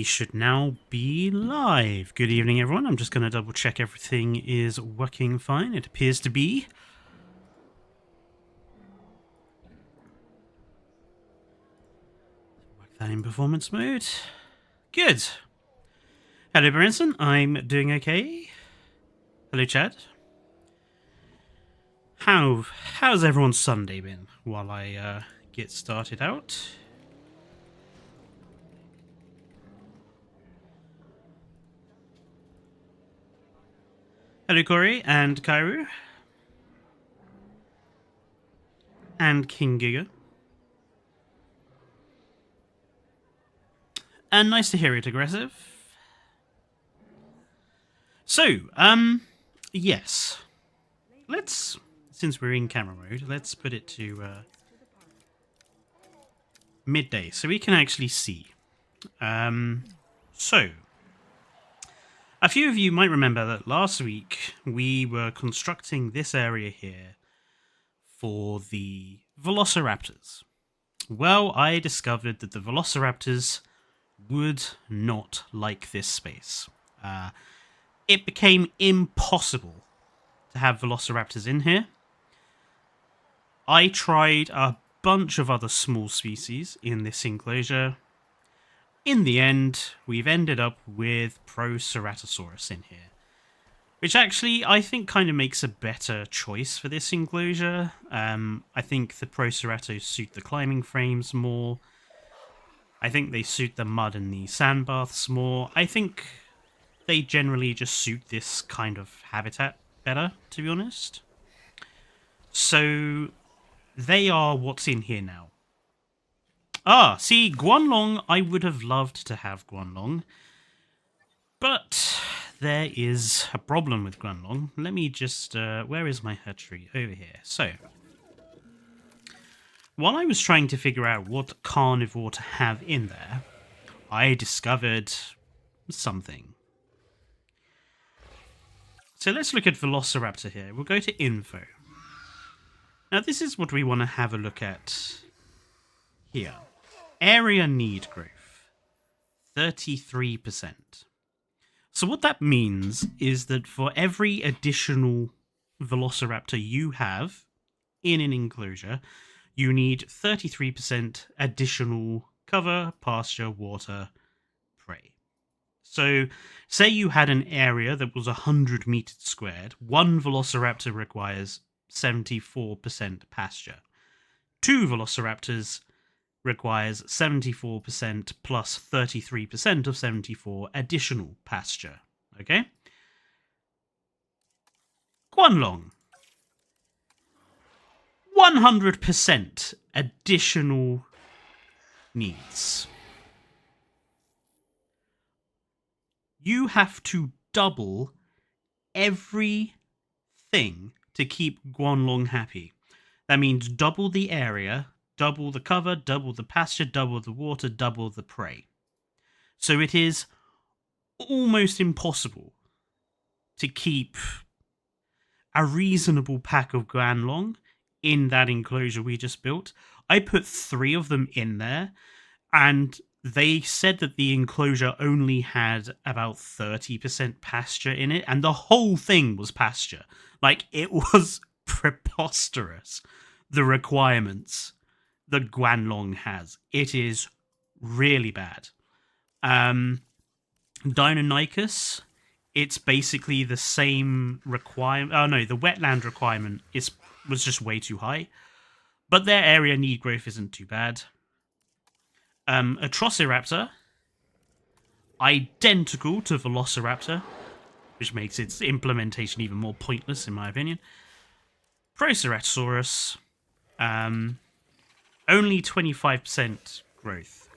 should now be live. Good evening, everyone. I'm just going to double check everything is working fine. It appears to be. Work that in performance mode. Good. Hello, Branson. I'm doing okay. Hello, Chad. How's everyone's Sunday been while I get started out? Hello, Corey and Kairu. And King Giga. And nice to hear it, Aggressive. So, yes. Let's, since we're in camera mode, let's put it to midday so we can actually see. So, a few of you might remember that last week we were constructing this area here for the velociraptors. Well, I discovered that the velociraptors would not like this space. It became impossible to have velociraptors in here. I tried a bunch of other small species in this enclosure. In the end, we've ended up with PROCERATOSAURUS in here, which actually I think kind of makes a better choice for this enclosure. I think the PROCERATOS suit the climbing frames more. I think they suit the mud and the sand baths more. I think they generally just suit this kind of habitat better, to be honest. So they are what's in here now. Ah, see, Guanlong, I would have loved to have Guanlong. But there is a problem with Guanlong. Let me just... where is my hatchery? Over here. So, while I was trying to figure out what carnivore to have in there, I discovered something. So let's look at Velociraptor here. We'll go to Info. Now this is what we want to have a look at here. Area need growth, 33%. So what that means is that for every additional Velociraptor you have in an enclosure, you need 33% additional cover, pasture, water, prey. So say you had an area that was 100 meters squared, one Velociraptor requires 74% pasture. Two Velociraptors requires 74% plus 33% of 74 additional pasture. Okay? Guanlong. 100% additional needs. You have to double everything to keep Guanlong happy. That means double the area, double the cover, double the pasture, double the water, double the prey. So it is almost impossible to keep a reasonable pack of Guanlong in that enclosure we just built. I put 3 of them in there, and they said that the enclosure only had about 30% pasture in it, and the whole thing was pasture. Like, it was preposterous, the requirements that Guanlong has. It is really bad. Deinonychus, it's basically the same requirement. Oh no, the wetland requirement was just way too high. But their area need growth isn't too bad. Atrociraptor, identical to Velociraptor, which makes its implementation even more pointless in my opinion. PROCERATOSAURUS, only 25% growth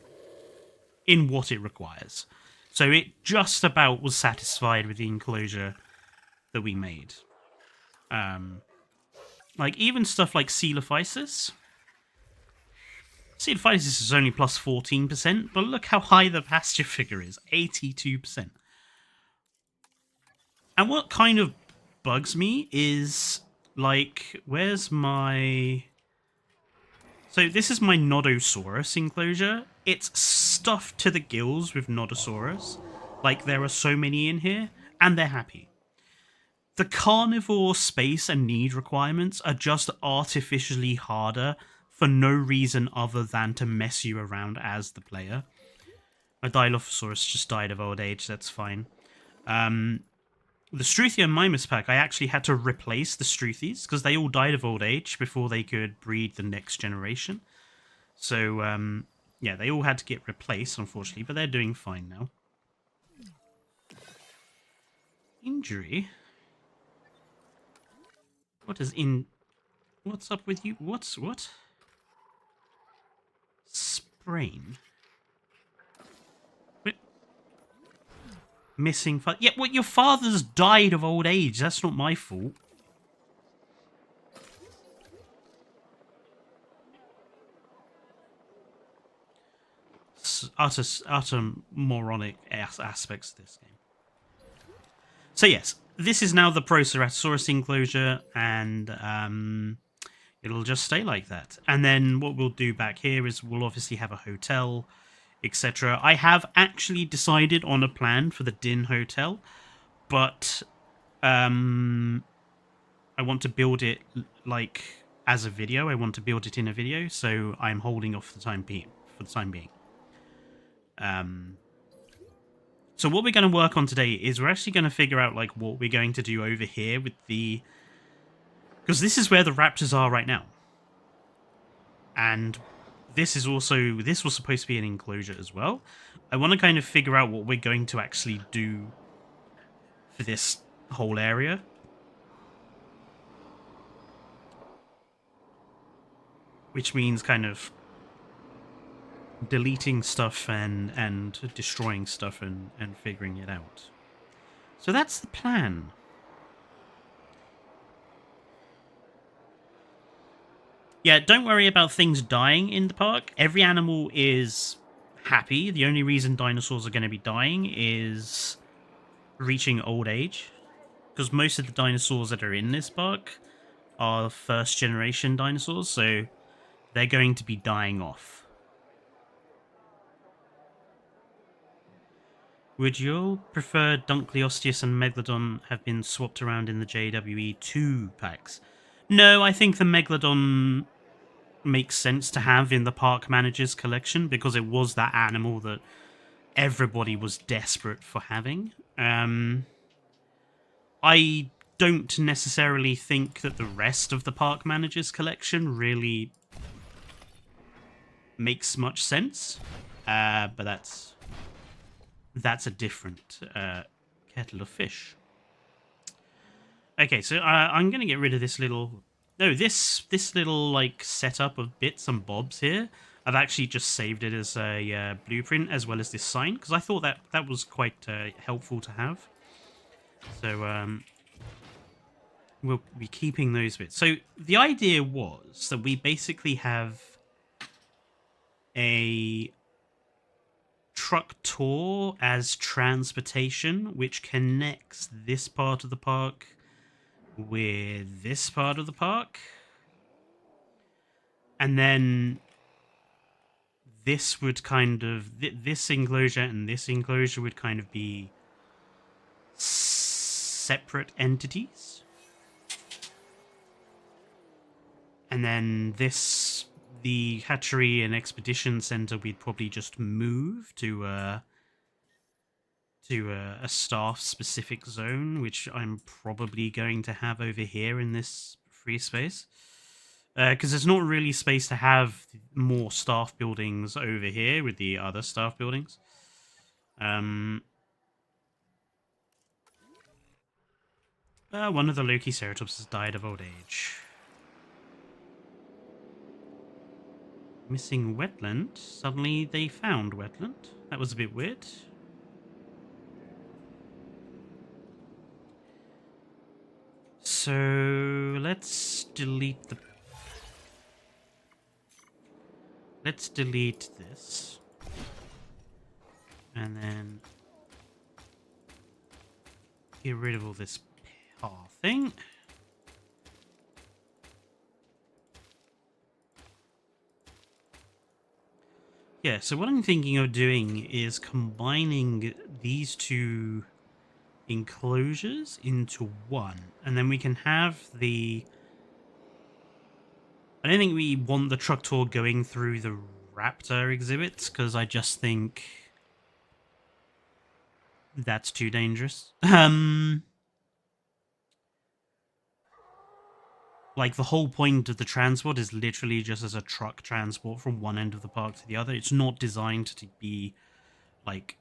in what it requires. So it just about was satisfied with the enclosure that we made. Like, even stuff like Coelophysis. Coelophysis is only plus 14%, but look how high the pasture figure is, 82%. And what kind of bugs me is, like, where's my So this is my Nodosaurus enclosure. It's stuffed to the gills with Nodosaurus. Like, there are so many in here, and they're happy. The carnivore space and need requirements are just artificially harder for no reason other than to mess you around as the player. My Dilophosaurus just died of old age, that's fine. The Struthia and Mimus pack, I actually had to replace the Struthies because they all died of old age before they could breed the next generation. So, yeah, they all had to get replaced, unfortunately, but they're doing fine now. Injury? What is in... What's up with you? What? Sprain? Wait. Missing... Yeah, well, your father's died of old age. That's not my fault. Utter moronic aspects of this game. So yes, this is now the PROCERATOSAURUS enclosure, and it'll just stay like that. And then what we'll do back here is we'll obviously have a hotel, etc. I have actually decided on a plan for the Din Hotel, but I want to build it like as a video. I want to build it in a video, so I'm holding off for the time being. So what we're going to work on today is we're actually going to figure out like what we're going to do over here with the... Because this is where the raptors are right now. And this is also... This was supposed to be an enclosure as well. I want to kind of figure out what we're going to actually do for this whole area. Which means kind of deleting stuff and destroying stuff and figuring it out. So that's the plan. Yeah, don't worry about things dying in the park. Every animal is happy. The only reason dinosaurs are going to be dying is reaching old age. Because most of the dinosaurs that are in this park are first generation dinosaurs, so they're going to be dying off. Would you prefer Dunkleosteus and Megalodon have been swapped around in the JWE2 packs? No, I think the Megalodon makes sense to have in the park manager's collection because it was that animal that everybody was desperate for having. I don't necessarily think that the rest of the park manager's collection really makes much sense, but that's a different kettle of fish. Okay, so I'm going to get rid of this little... No, this little, like, setup of bits and bobs here. I've actually just saved it as a blueprint as well as this sign, because I thought that was quite helpful to have. So, we'll be keeping those bits. So, the idea was that we basically have a truck tour as transportation, which connects this part of the park with this part of the park. And then this would kind of... This enclosure and this enclosure would kind of be separate entities. And then this... The hatchery and expedition center we'd probably just move to a staff-specific zone, which I'm probably going to have over here in this free space. Because there's not really space to have more staff buildings over here with the other staff buildings. One of the Lokiceratops has died of old age. Missing wetland. Suddenly they found wetland. That was a bit weird. So let's delete the... Let's delete this. And then get rid of all this path thing. Yeah, so what I'm thinking of doing is combining these two enclosures into one, and then we can have the... I don't think we want the truck tour going through the raptor exhibits, because I just think that's too dangerous. Like, the whole point of the transport is literally just as a truck transport from one end of the park to the other. It's not designed to be, like,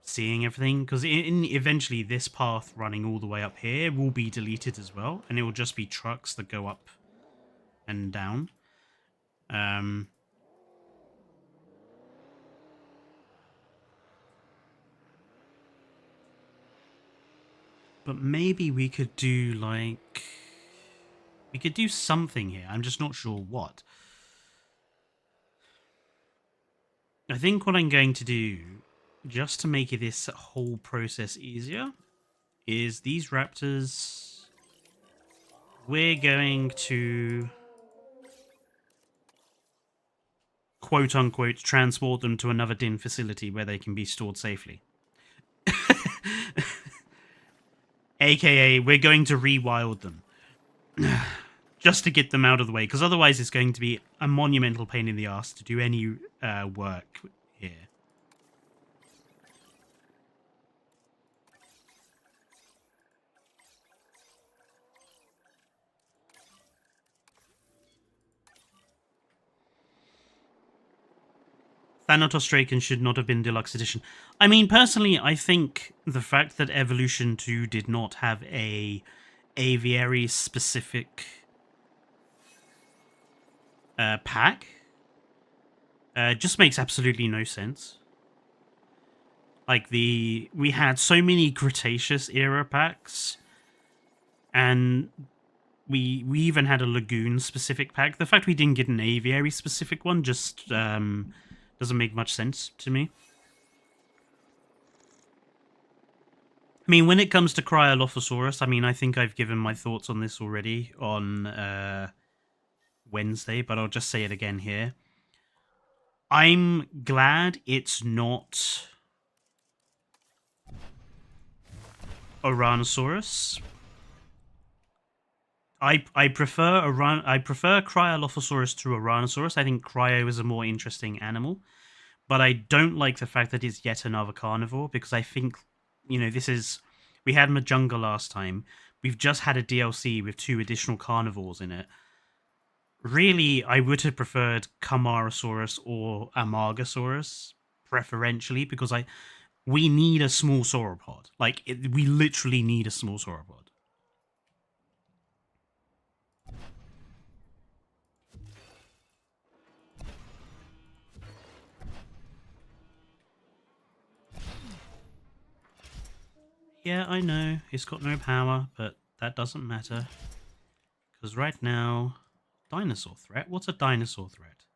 seeing everything, because eventually this path running all the way up here will be deleted as well, and it will just be trucks that go up and down. But maybe we could do, like... We could do something here. I'm just not sure what. I think what I'm going to do, just to make this whole process easier, is these raptors... We're going to... quote-unquote transport them to another DIN facility where they can be stored safely. AKA, we're going to rewild them. Just to get them out of the way, because otherwise it's going to be a monumental pain in the ass to do any work here. Thanatos Draken should not have been Deluxe Edition. I mean, personally, I think the fact that Evolution 2 did not have a aviary-specific pack just makes absolutely no sense. Like, we had so many Cretaceous era packs, and we even had a Lagoon-specific pack. The fact we didn't get an aviary-specific one just... doesn't make much sense to me. I mean, when it comes to Cryolophosaurus, I mean, I think I've given my thoughts on this already on Wednesday, but I'll just say it again here. I'm glad it's not Ouranosaurus. I prefer Cryolophosaurus to Ouranosaurus. I think Cryo is a more interesting animal, but I don't like the fact that it's yet another carnivore, because I think, you know, we had Majunga last time. We've just had a DLC with 2 additional carnivores in it. Really, I would have preferred Camarasaurus or Amargasaurus preferentially, because we need a small sauropod. Like, we literally need a small sauropod. Yeah, I know, it's got no power, but that doesn't matter. Because right now... Dinosaur threat? What's a dinosaur threat?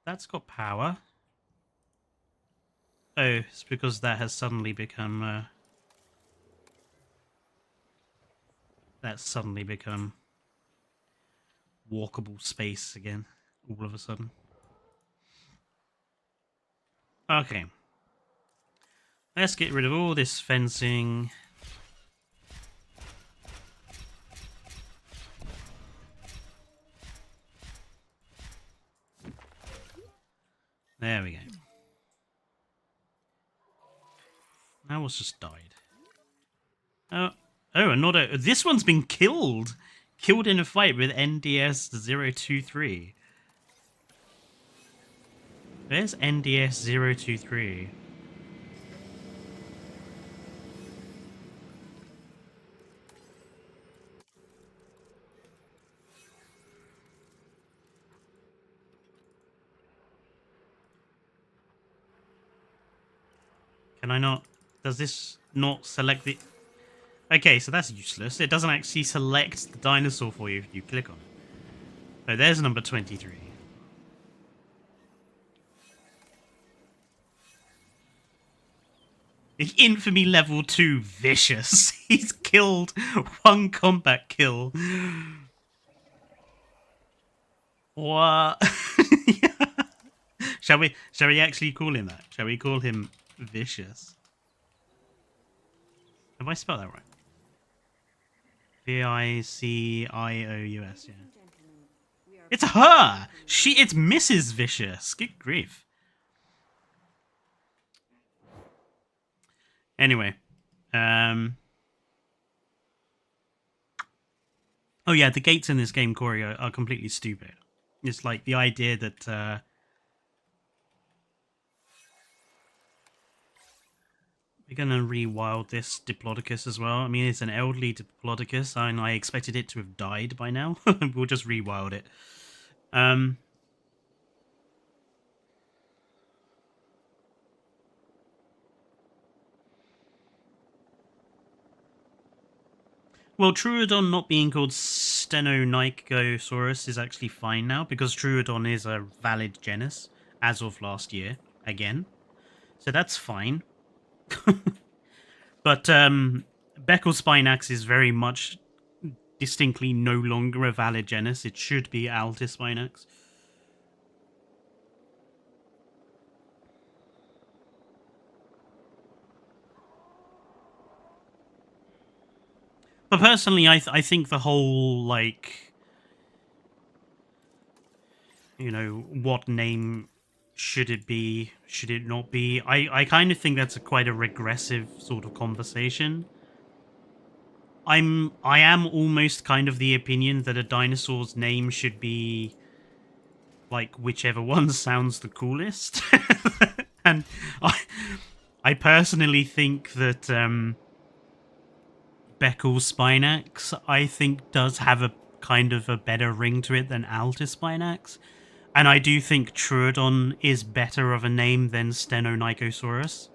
That's got power. Oh, it's because that has suddenly become... that's suddenly become... walkable space again, all of a sudden. Okay. Let's get rid of all this fencing. There we go. That was just died. Oh, another. This one's been killed. Killed in a fight with NDS-023. Where's NDS-023? Can I not... Does this not select the... Okay, so that's useless. It doesn't actually select the dinosaur for you if you click on it. Oh, there's number 23. The infamy level 2 vicious. He's killed 1 combat kill. What? Shall we actually call him that? Shall we call him Vicious? Have I spelled that right? Vicious, yeah. It's her! It's Mrs. Vicious. Good grief. Anyway. Oh yeah, the gates in this game, Corey, are completely stupid. It's like the idea that we're gonna rewild this Diplodocus as well. I mean, it's an elderly Diplodocus, and I expected it to have died by now. We'll just rewild it. Well, Troodon not being called Stenonychosaurus is actually fine now, because Troodon is a valid genus as of last year, again. So that's fine. But Beckelspinax is very much distinctly no longer a valid genus. It should be Altispinax. But personally, I think the whole, like, you know, what name should it be, should it not be? I kind of think that's quite a regressive sort of conversation. I am almost kind of the opinion that a dinosaur's name should be like whichever one sounds the coolest. And I personally think that Beckelspinax, I think, does have a kind of a better ring to it than Altispinax. And I do think Troodon is better of a name than Stenonychosaurus.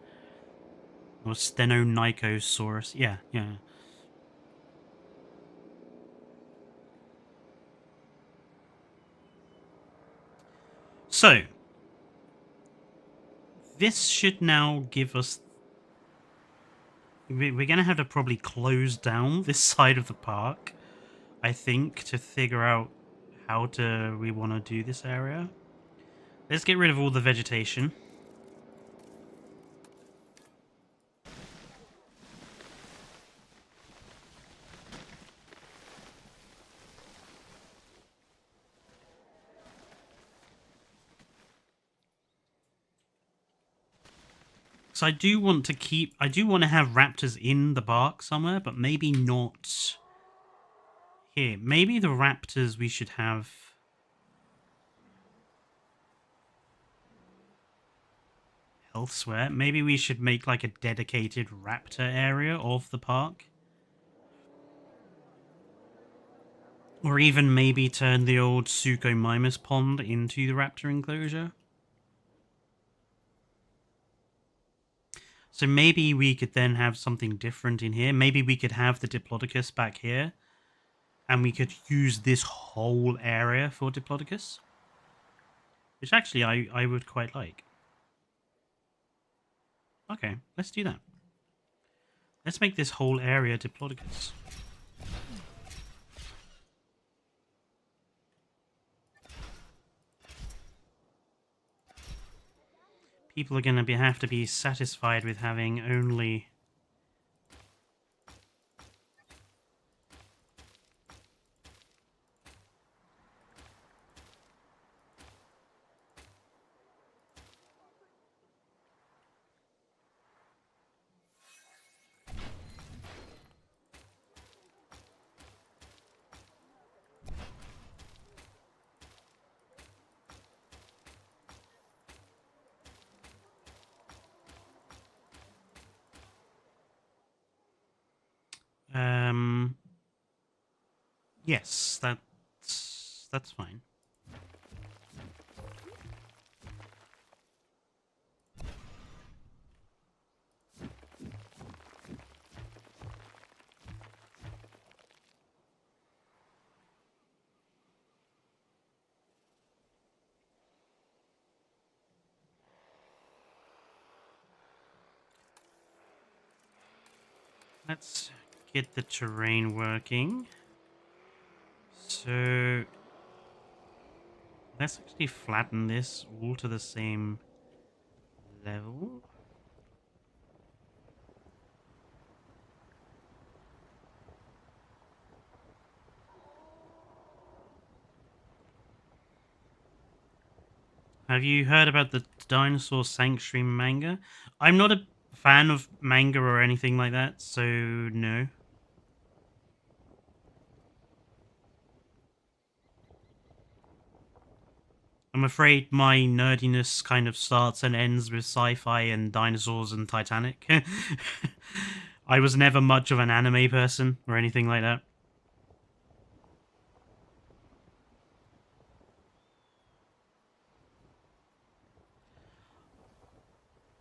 Or Stenonychosaurus. Yeah, yeah. So, this should now give us... We're going to have to probably close down this side of the park, I think, to figure out how we want to do this area. Let's get rid of all the vegetation. So I do want to have raptors in the park somewhere, but maybe not here. Maybe the raptors we should have elsewhere. Maybe we should make like a dedicated raptor area of the park. Or even maybe turn the old Suchomimus pond into the raptor enclosure. So maybe we could then have something different in here. Maybe we could have the Diplodocus back here. And we could use this whole area for Diplodocus. Which actually I would quite like. Okay, let's do that. Let's make this whole area Diplodocus. People are going to have to be satisfied with having only... Yes, that's fine. Let's get the terrain working. So Let's actually flatten this all to the same level. Have you heard about the Dinosaur Sanctuary manga? I'm not a fan of manga or anything like that, so no. I'm afraid my nerdiness kind of starts and ends with sci-fi and dinosaurs and Titanic. I was never much of an anime person or anything like that.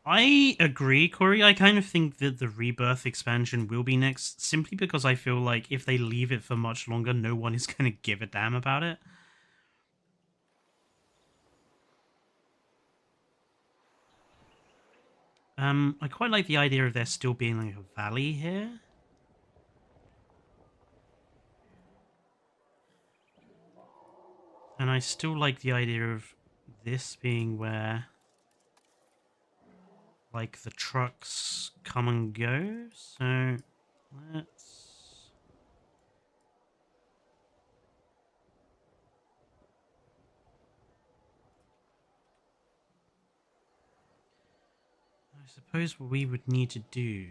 I agree, Corey. I kind of think that the Rebirth expansion will be next, simply because I feel like if they leave it for much longer, no one is going to give a damn about it. I quite like the idea of there still being like a valley here. And I still like the idea of this being where, like, the trucks come and go. So, let's... I suppose what we would need to do...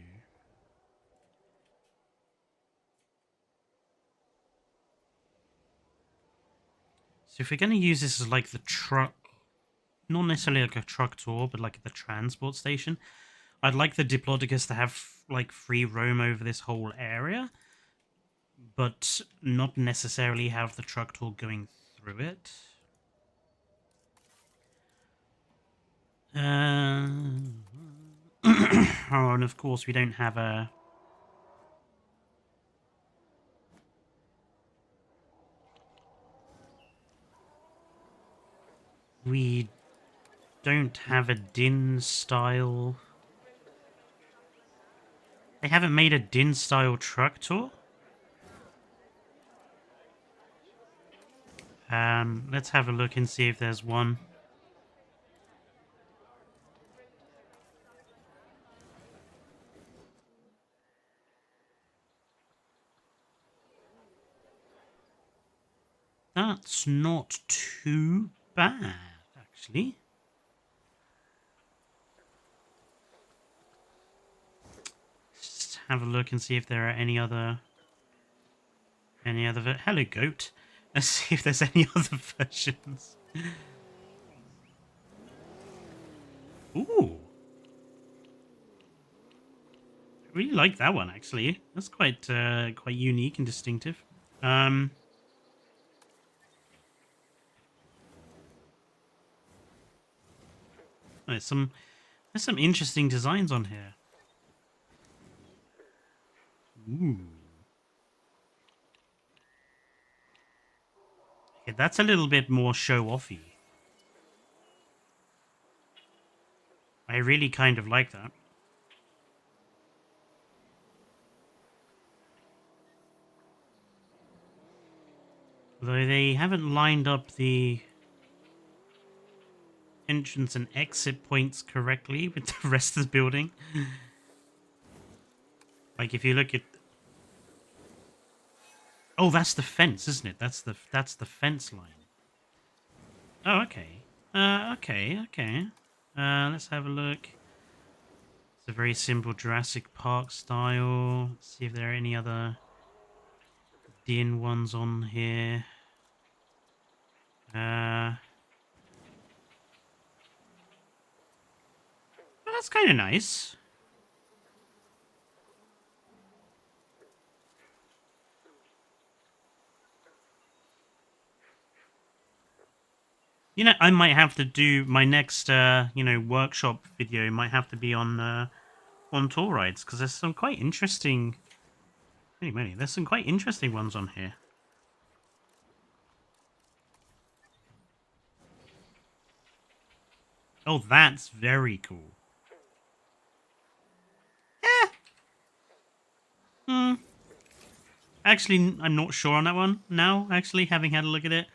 So if we're going to use this as, like, the truck... Not necessarily like a truck tour, but like the transport station. I'd like the Diplodocus to have, like, free roam over this whole area, but not necessarily have the truck tour going through it. Oh, and of course we don't have a... We don't have a Din style... They haven't made a Din style truck tour? Let's have a look and see if there's one. That's not too bad, actually. Just have a look and see if there are any other... Hello, goat. Let's see if there's any other versions. Ooh. I really like that one, actually. That's quite unique and distinctive. There's some interesting designs on here. Ooh. Okay, that's a little bit more show-offy. I really kind of like that. Although they haven't lined up the entrance and exit points correctly with the rest of the building. Like if you look at... Oh, that's the fence, isn't it? That's the fence line. Oh, okay. Okay. Let's have a look. It's a very simple Jurassic Park style. Let's see if there are any other Din ones on here. Well, that's kind of nice. You know, I might have to do my next, workshop video. Might have to be on tour rides because there's some quite interesting. Anyway, there's some quite interesting ones on here. Oh, that's very cool. Actually, I'm not sure on that one now. Actually, having had a look at it.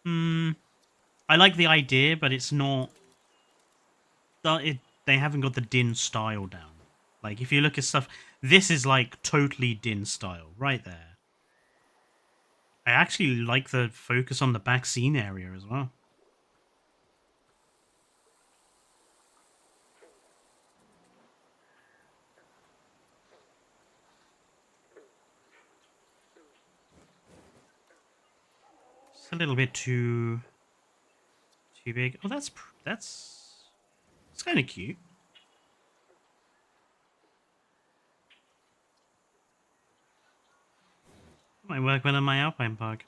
I like the idea, but it's not. They haven't got the Din style down. Like, if you look at stuff, this is like totally Din style right there. I actually like the focus on the back scene area as well. It's a little bit too big. Oh, that's kind of cute. Might work well on my Alpine Park.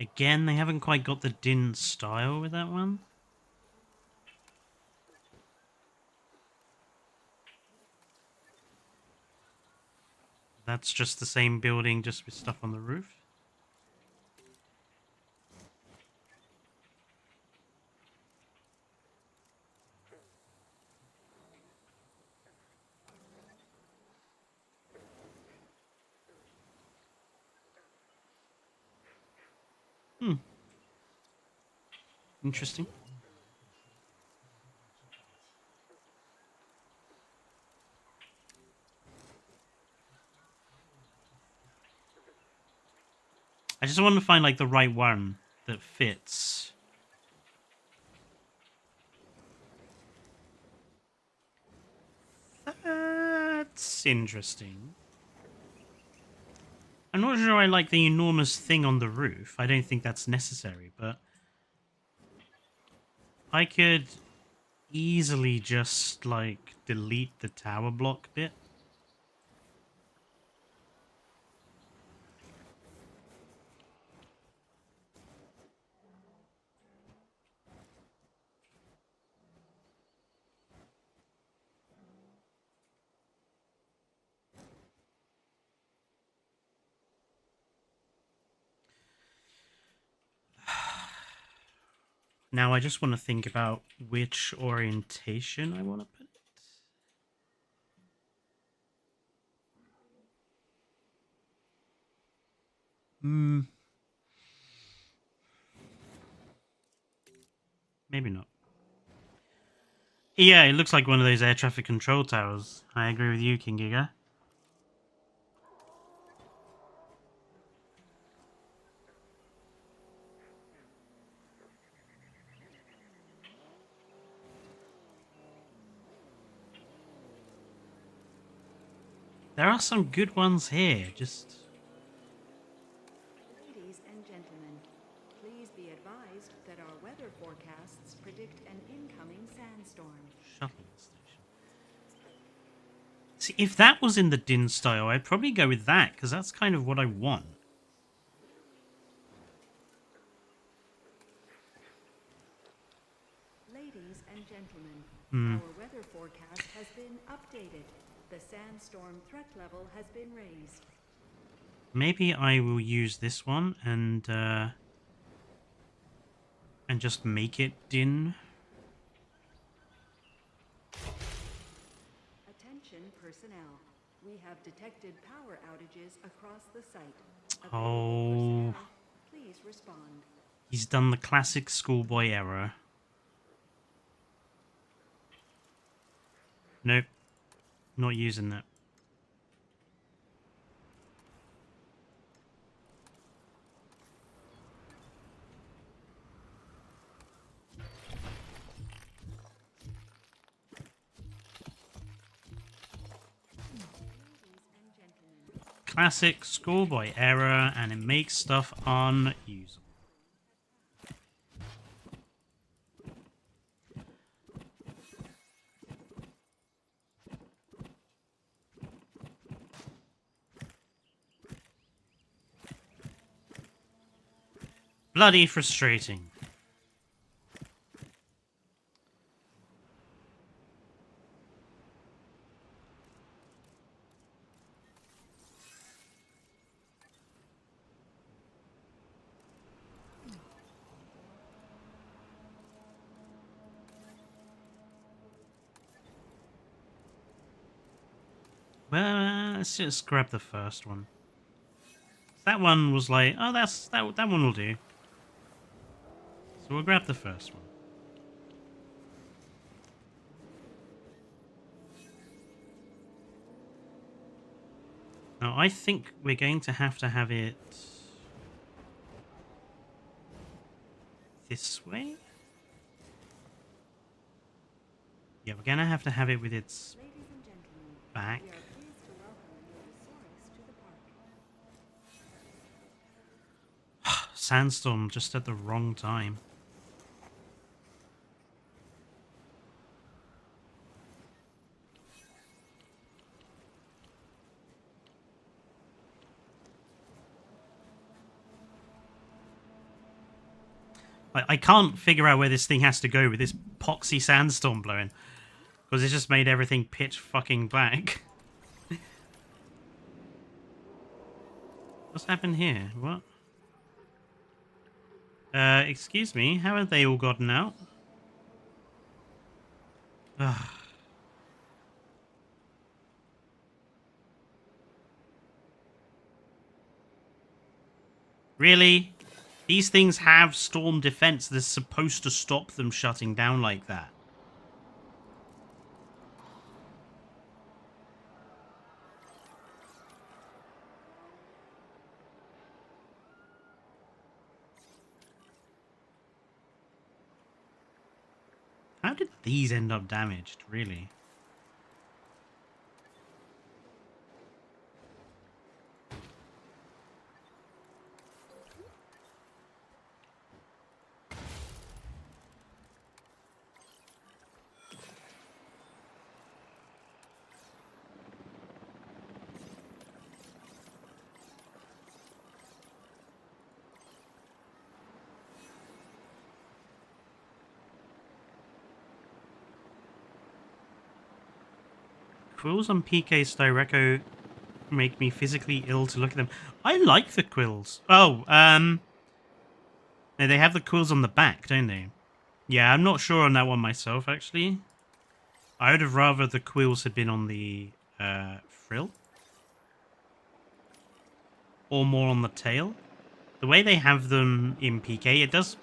Again, they haven't quite got the Din style with that one. That's just the same building, just with stuff on the roof. Interesting. I just want to find like the right one that fits. That's interesting. I'm not sure I like the enormous thing on the roof. I don't think that's necessary, but I could easily just like delete the tower block bit. Now I just want to think about which orientation I want to put it. Maybe not. Yeah, it looks like one of those air traffic control towers. I agree with you, King Giga. There are some good ones here, just... Ladies and gentlemen, please be advised that our weather forecasts predict an incoming sandstorm. Shuttle station. See, if that was in the Din style, I'd probably go with that, because that's kind of what I want. Ladies and gentlemen, our weather forecast has been updated. The sandstorm threat level has been raised. Maybe I will use this one and just make it Din. Attention personnel. We have detected power outages across the site. Oh, Personnel, please respond. he's done the classic schoolboy error. Nope, not using that. Classic schoolboy error, and it makes stuff unusable. Bloody frustrating. Well, let's just grab the first one. That one was like, oh, that one will do. So we'll grab the first one. Now, I think we're going to have it this way. Yeah, we're going to have it with its Ladies and gentlemen, back. we are pleased to welcome Jurasaurus to the park. Sandstorm just at the wrong time. I can't figure out where this thing has to go with this poxy sandstorm blowing. Because it just made everything pitch fucking black. What's happened here? What? Excuse me, how have they all gotten out? Ugh. Really? These things have storm defense that's supposed to stop them shutting down like that. How did these end up damaged, really? Quills on PK Styreco make me physically ill to look at them. I like the quills. Oh, no, they have the quills on the back, don't they? Yeah, I'm not sure on that one myself, actually. I would have rather the quills had been on the frill. Or more on the tail. The way they have them in PK, it does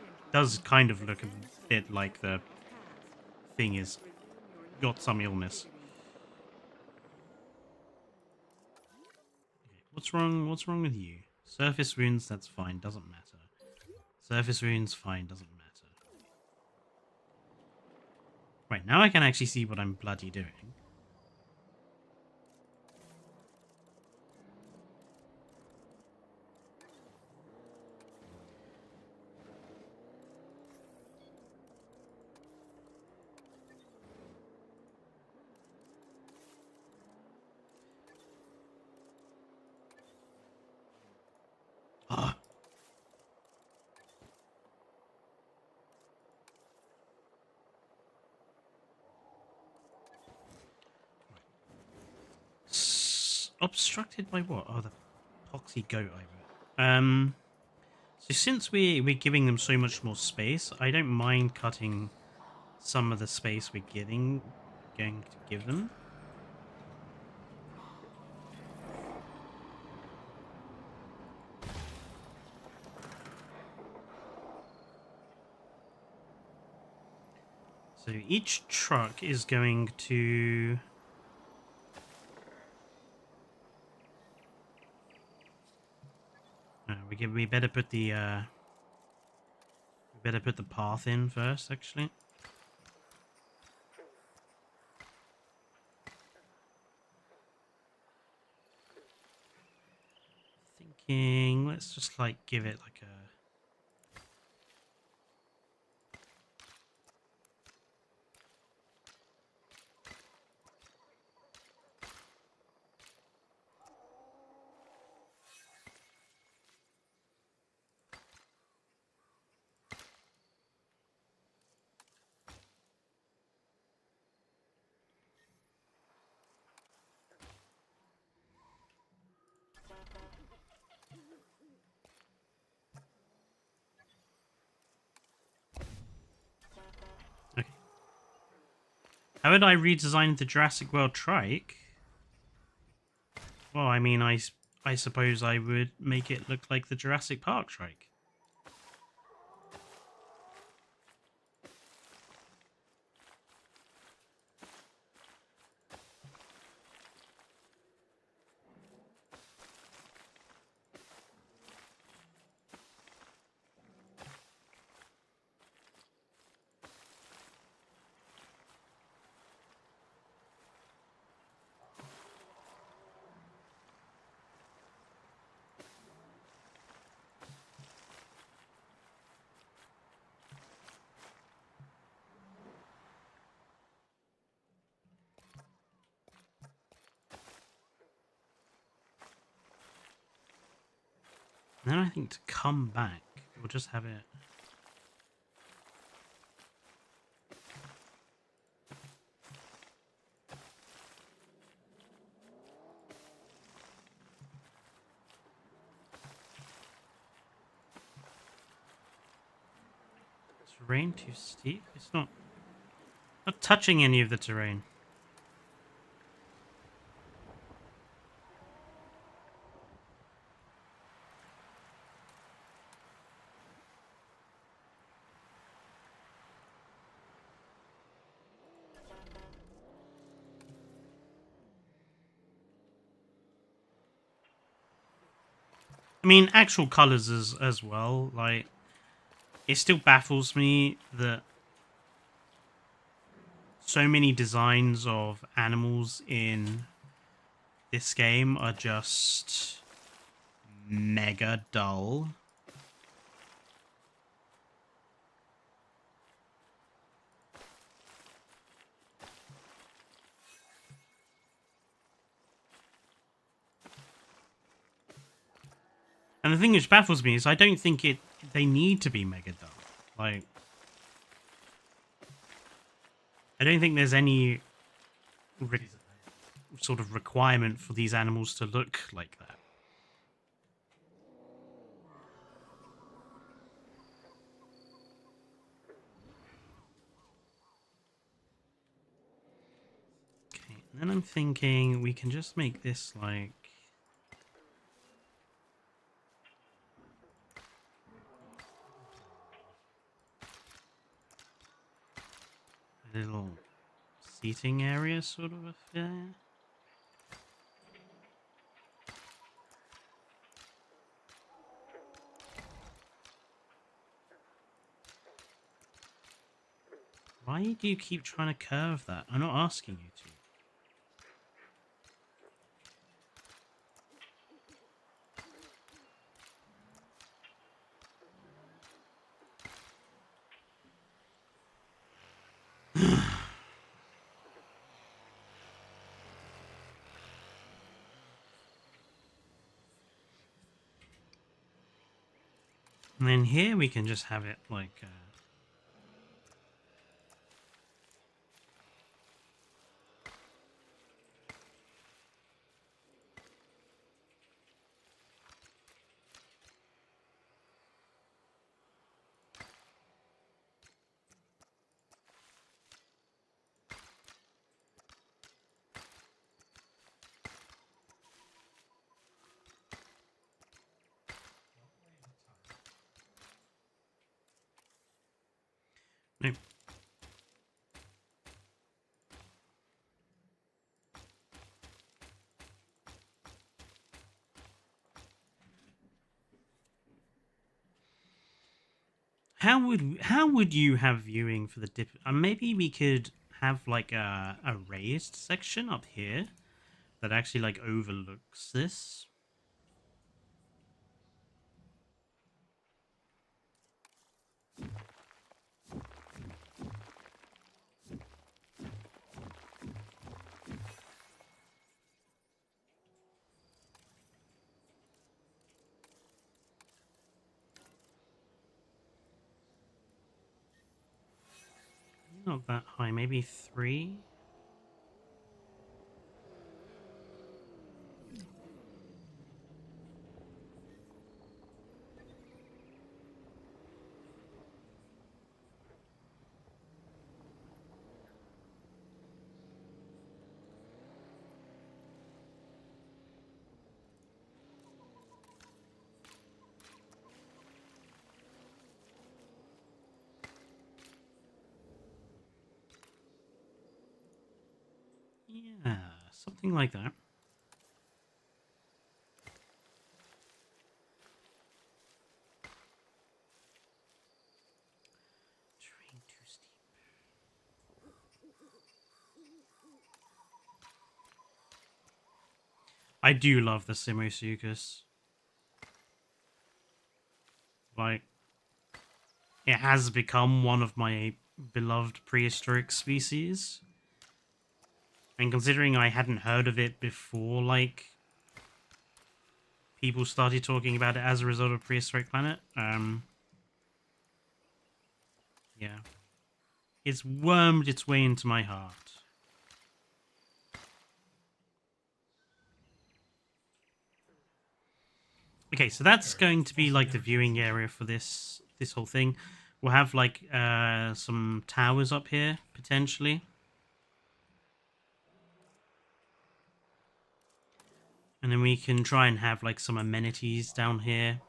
kind of look a bit like the thing is got some illness. What's wrong? What's wrong with you? Surface wounds, that's fine, doesn't matter. Surface wounds, fine, doesn't matter. Right, now I can actually see what I'm bloody doing. Ah. Obstructed by what? Oh, the poxy goat over. So since we're giving them so much more space, I don't mind cutting some of the space we're going to give them. So each truck is going to... we better put the path in first, actually. Thinking, let's just like give it like a... Okay. How would I redesign the Jurassic World trike? Well, I mean, I suppose I would make it look like the Jurassic Park Shrike. And then I think to come back, we'll just have it. Terrain too steep? It's not touching any of the terrain. I mean, actual colors as well. Like, it still baffles me that so many designs of animals in this game are just mega dull. And the thing which baffles me is I don't think they need to be mega dull. Like, I don't think there's any sort of requirement for these animals to look like that. Okay, and then I'm thinking we can just make this like a little seating area sort of affair. Why do you keep trying to curve that? I'm not asking you to. And then here we can just have it like no. How would you have viewing for the dip? Maybe we could have like a raised section up here that actually like overlooks this. Not that high, maybe 3. Yeah, something like that. Terrain too steep. I do love the Simosuchus. Like, it has become one of my beloved prehistoric species. And considering I hadn't heard of it before, like, people started talking about it as a result of Prehistoric Planet, yeah. It's wormed its way into my heart. Okay, so that's going to be like the viewing area for this whole thing. We'll have like some towers up here potentially, and then we can try and have like some amenities down here.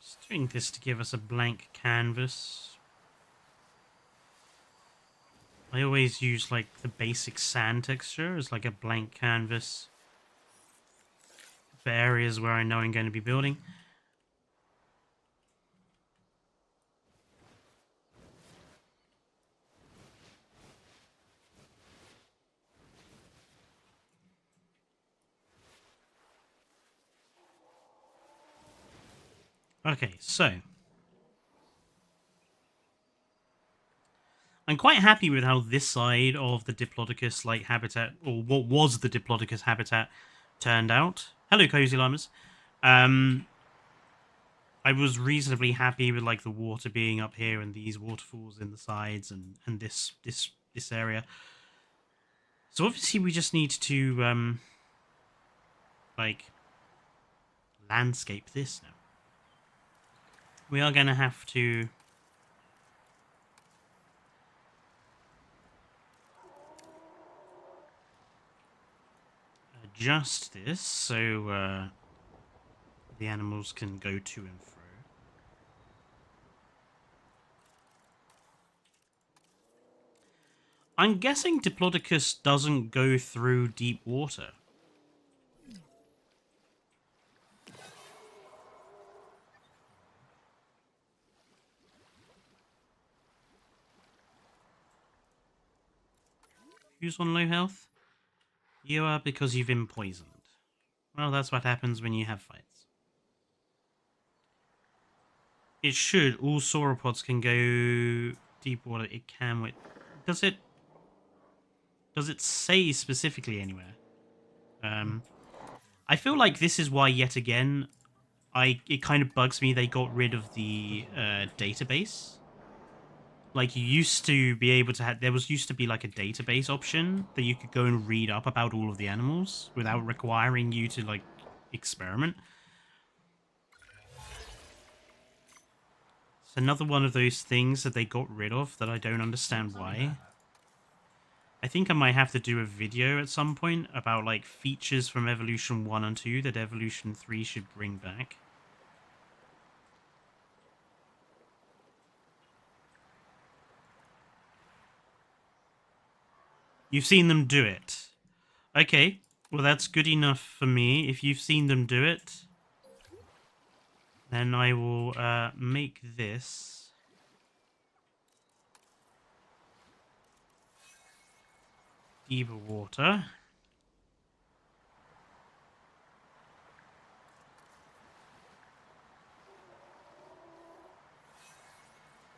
Just doing this to give us a blank canvas. I always use like the basic sand texture as like a blank canvas for areas where I know I'm going to be building. Okay, so I'm quite happy with how this side of the Diplodocus like habitat, or what was the Diplodocus habitat, turned out. Hello, Cozy Llamas. I was reasonably happy with like the water being up here and these waterfalls in the sides and this area. So obviously we just need to like landscape this now. We are going to have to adjust this so the animals can go to and fro. I'm guessing Diplodocus doesn't go through deep water. Who's on low health? You are, because you've been poisoned. Well, that's what happens when you have fights. It should. All sauropods can go deep water. It can. Wait. Does it? Does it say specifically anywhere? I feel like this is why, yet again, it kind of bugs me they got rid of the database. Like, you used to be able to have... There used to be, like, a database option that you could go and read up about all of the animals without requiring you to, like, experiment. It's another one of those things that they got rid of that I don't understand why. I think I might have to do a video at some point about, like, features from Evolution 1 and 2 that Evolution 3 should bring back. You've seen them do it. Okay, well that's good enough for me. If you've seen them do it, then I will make this deeper water.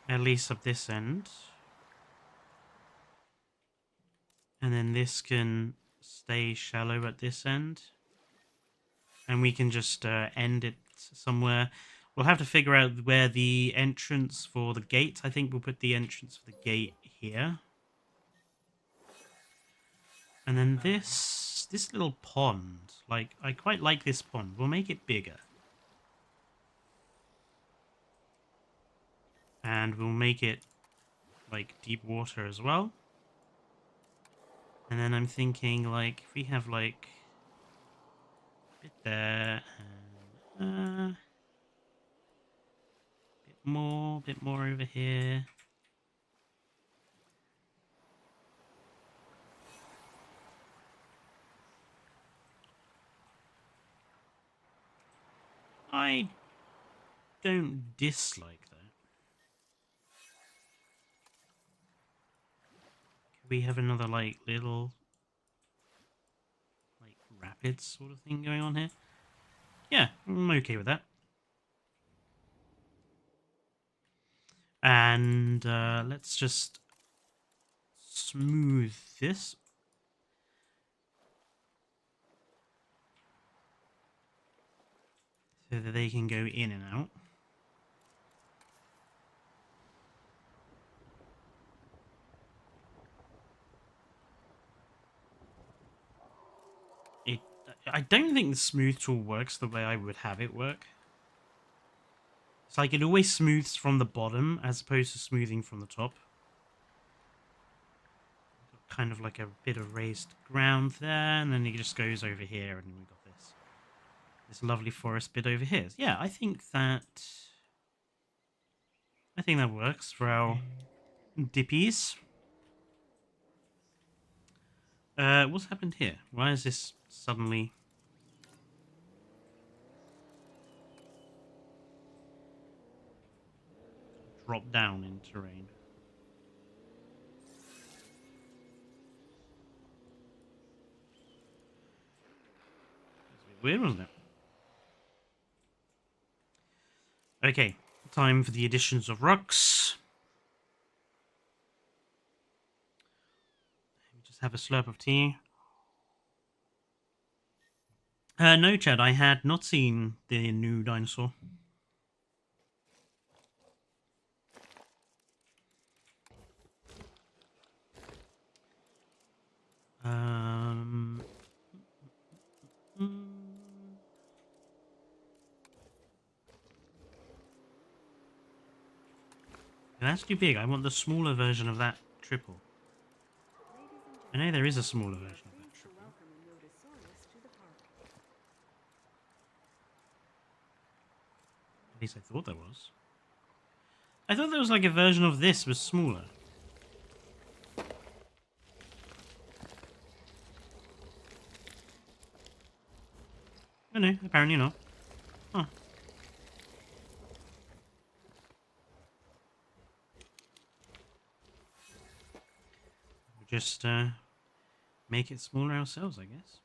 At least up this end. And then this can stay shallow at this end. And we can just end it somewhere. We'll have to figure out where the entrance for the gate. I think we'll put the entrance for the gate here. And then this little pond, like, I quite like this pond. We'll make it bigger. And we'll make it, like, deep water as well. And then I'm thinking, like, if we have, like, a bit there, and bit more over here. I don't dislike that. Could we have another, like, little, like, rapids sort of thing going on here? Yeah, I'm okay with that. And let's just smooth this. So that they can go in and out. I don't think the smooth tool works the way I would have it work. It's like it always smooths from the bottom as opposed to smoothing from the top. Kind of like a bit of raised ground there, and then it just goes over here, and we've got this lovely forest bit over here. Yeah, I think that works for our dippies. What's happened here? Why is this suddenly dropped down in terrain? It's a bit weird, wasn't it? Okay, time for the additions of rocks. Let me just have a slurp of tea. No, Chad, I had not seen the new dinosaur. That's too big. I want the smaller version of that triple. I know there is a smaller version of that triple. At least I thought there was. I thought there was like a version of this was smaller. Oh no, apparently not. Huh. We'll just make it smaller ourselves, I guess.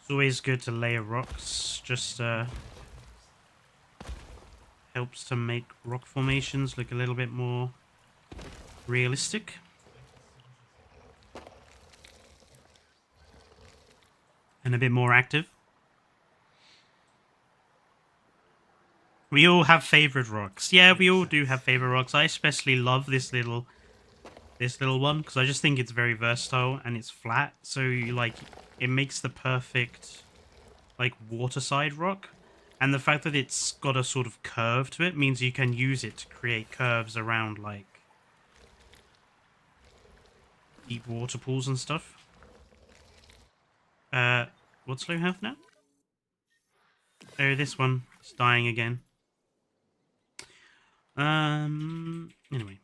It's always good to layer rocks, just helps to make rock formations look a little bit more realistic. And a bit more active. We all have favorite rocks. Yeah, we all do have favorite rocks. I especially love this little one because I just think it's very versatile and it's flat, so you, like, it makes the perfect like waterside rock. And the fact that it's got a sort of curve to it means you can use it to create curves around like deep water pools and stuff. What's low health now? Oh, this one is dying again. Anyway.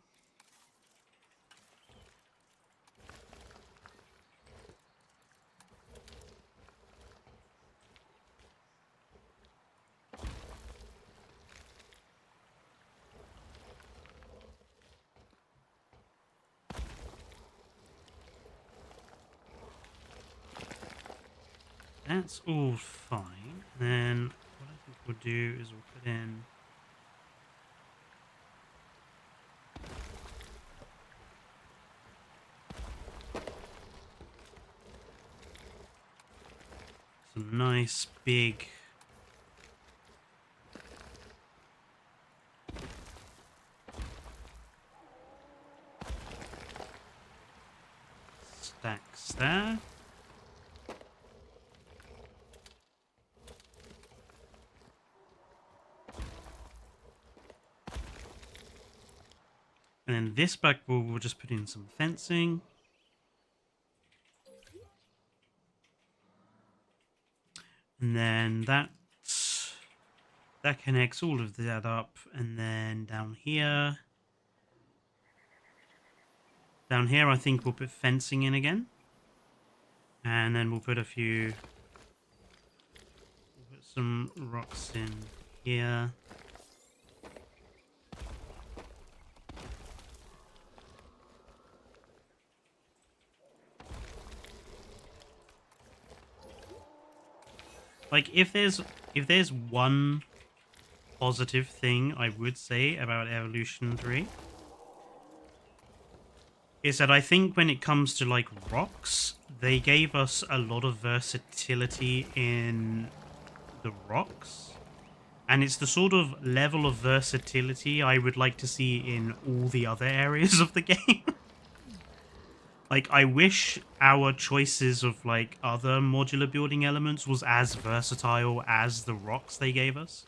That's all fine. Then what I think we'll do is we'll put in some nice big stacks there. And then this back wall, we'll just put in some fencing. And then that connects all of that up. And then down here, I think we'll put fencing in again. And then we'll put some rocks in here. Like, if there's one positive thing I would say about Evolution 3, is that I think when it comes to, like, rocks, they gave us a lot of versatility in the rocks. And it's the sort of level of versatility I would like to see in all the other areas of the game. Like, I wish our choices of, like, other modular building elements was as versatile as the rocks they gave us.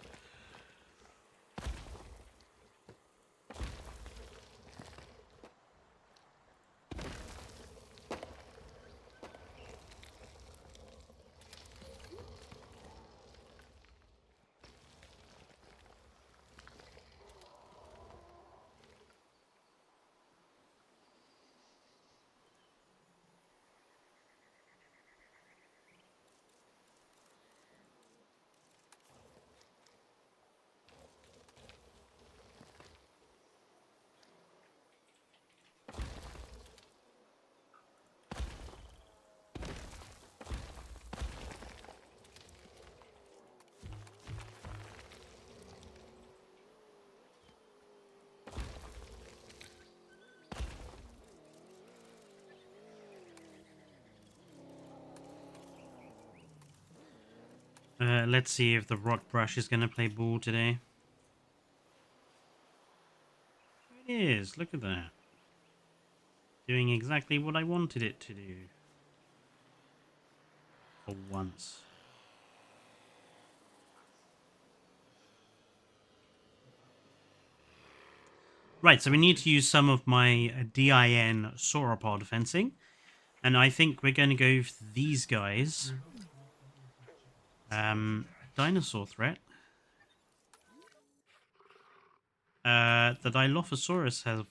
Let's see if the rock brush is going to play ball today. It is. Look at that. Doing exactly what I wanted it to do. For once. Right, so we need to use some of my DIN sauropod fencing. And I think we're going to go for these guys. Dinosaur threat. The Dilophosaurus have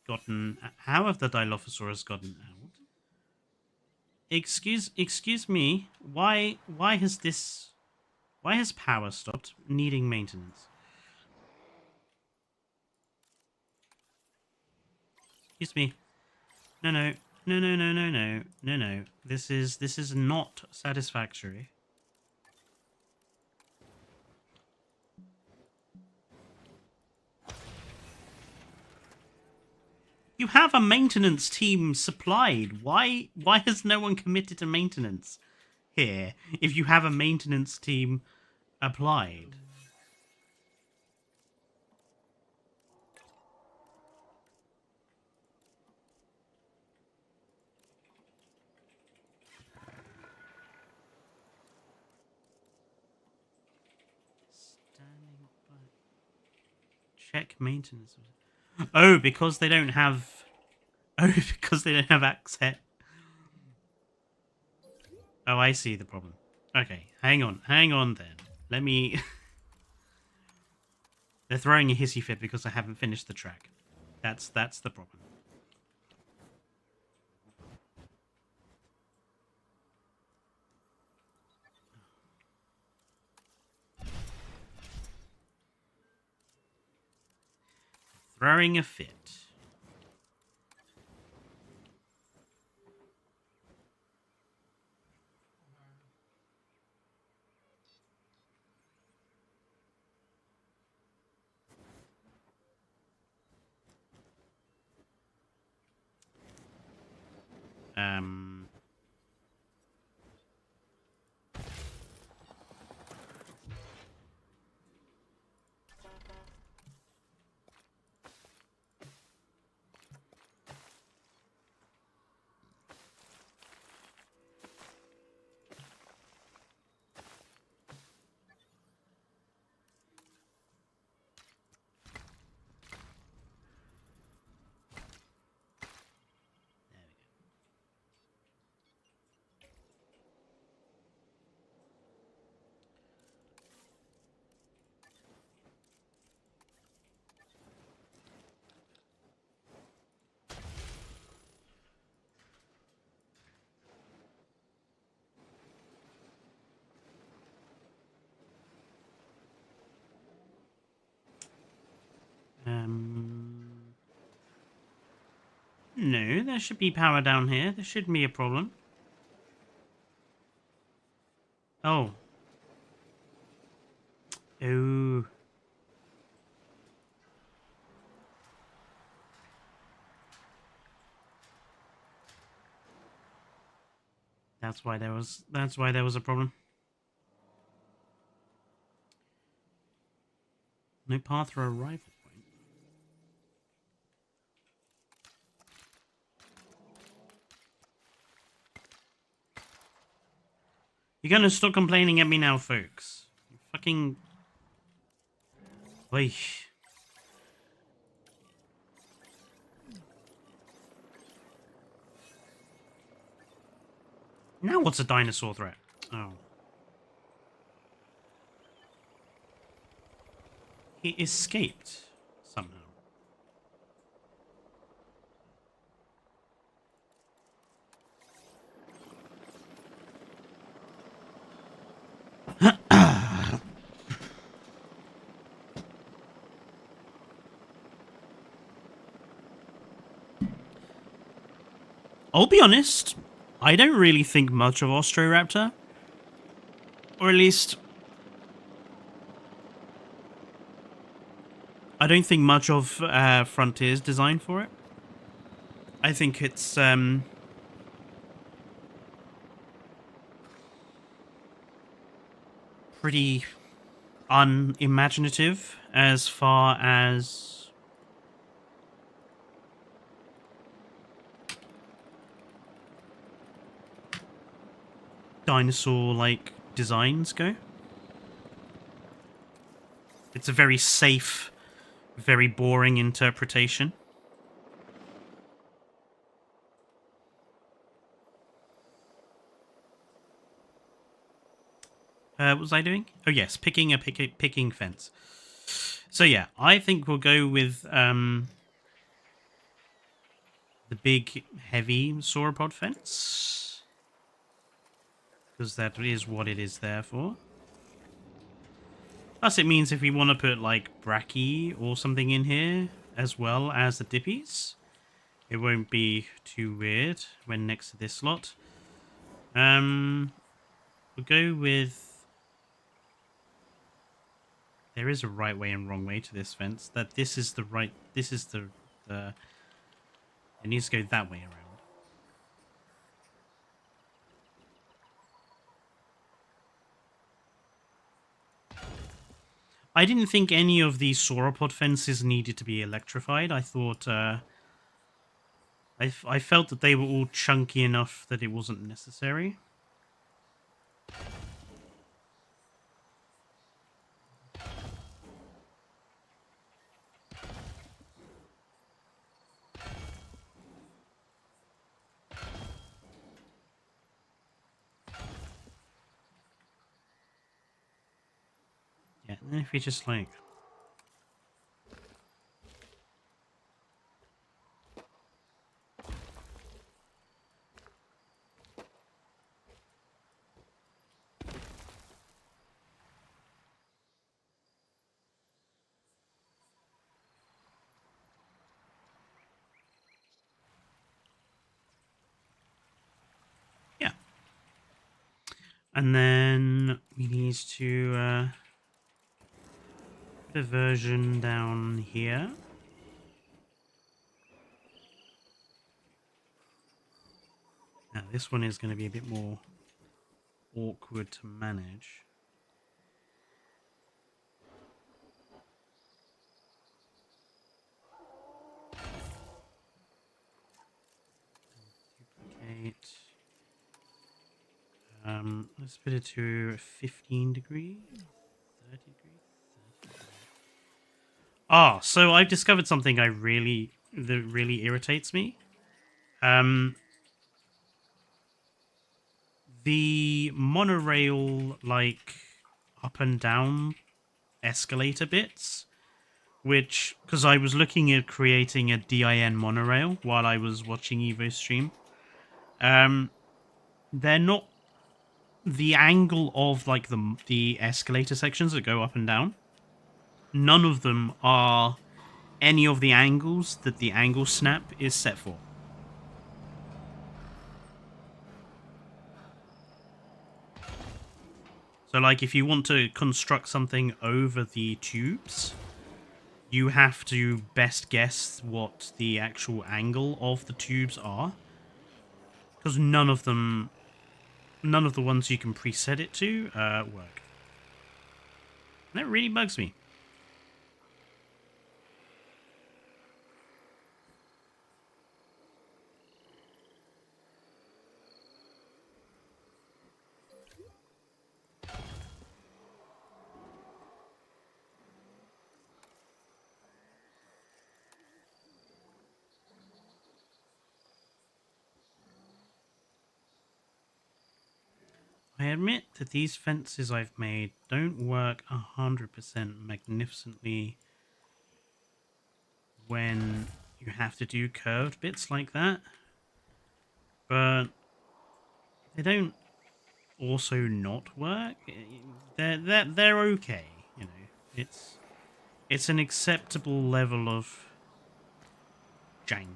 gotten... How have the Dilophosaurus gotten out? Excuse me. Why has power stopped needing maintenance? Excuse me. No. This is not satisfactory. You have a maintenance team supplied. Why has no one committed to maintenance here if you have a maintenance team applied? Check maintenance. Oh, because they don't have... Oh, because they don't have access. Oh, I see the problem. Okay, hang on then. Let me... They're throwing a hissy fit because I haven't finished the track. That's the problem. Throwing a fit. No, there should be power down here. There shouldn't be a problem. Oh. Oh. That's why there was a problem. No path for a rifle point. You're gonna stop complaining at me now, folks. You fucking... Oy. Now what's a dinosaur threat? Oh. He escaped somehow. I'll be honest, I don't really think much of Ostroraptor. Or at least... I don't think much of Frontier's design for it. I think it's... pretty unimaginative as far as dinosaur-like designs go. It's a very safe, very boring interpretation. What was I doing? Oh yes, picking fence. So yeah, I think we'll go with the big, heavy sauropod fence, because that is what it is there for. Plus, it means if we want to put like brachy or something in here as well as the dippies, it won't be too weird when next to this slot. We'll go with. There is a right way and wrong way to this fence. That this is the right. This is the. It needs to go that way around. I didn't think any of these sauropod fences needed to be electrified. I thought. I felt that they were all chunky enough that it wasn't necessary. Yeah, and then if we just like. Yeah. And then we need to put a version down here. Now this one is going to be a bit more awkward to manage. Duplicate. Let's put it to 15 degree, 30 degree, 30 degree. Ah, so I've discovered something that really irritates me. The monorail, like, up and down escalator bits, which, because I was looking at creating a DIN monorail while I was watching Evo's stream. They're not the angle of like the escalator sections that go up and down. None of them are any of the angles that the angle snap is set for. So like if you want to construct something over the tubes, you have to best guess what the actual angle of the tubes are. Because none of the ones you can preset it to work. And that really bugs me. I admit that these fences I've made don't work 100% magnificently when you have to do curved bits like that. But they don't also not work. They're okay, you know. It's an acceptable level of jankery.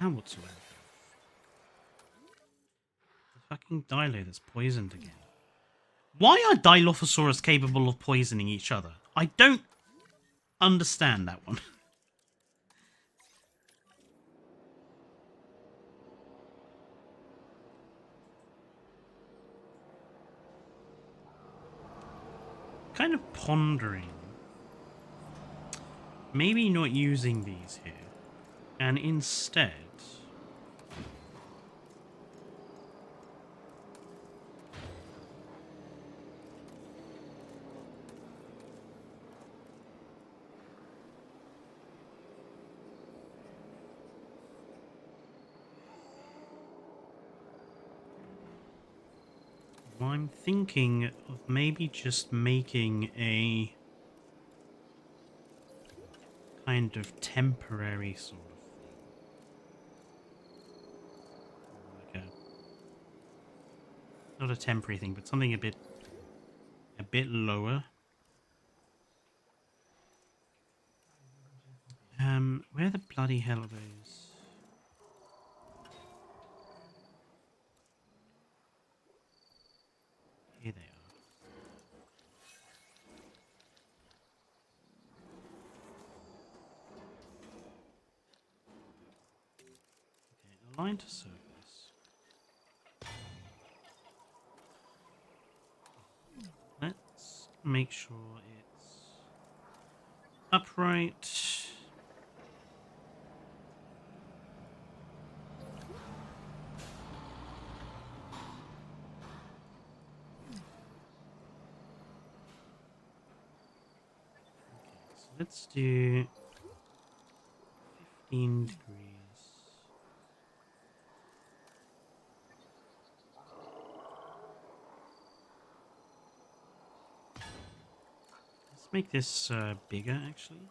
Now what's left? fucking Dilo that's poisoned again. Why are Dilophosaurus capable of poisoning each other? I don't understand that one. Kind of pondering. Maybe not using these here. And instead... I'm thinking of maybe just making a kind of temporary sort of thing. Like not a temporary thing, but something a bit lower. Where the bloody hell are those? Here they are. Okay, align to surface. Let's make sure it's upright. Let's do 15 degrees. Let's make this bigger, actually.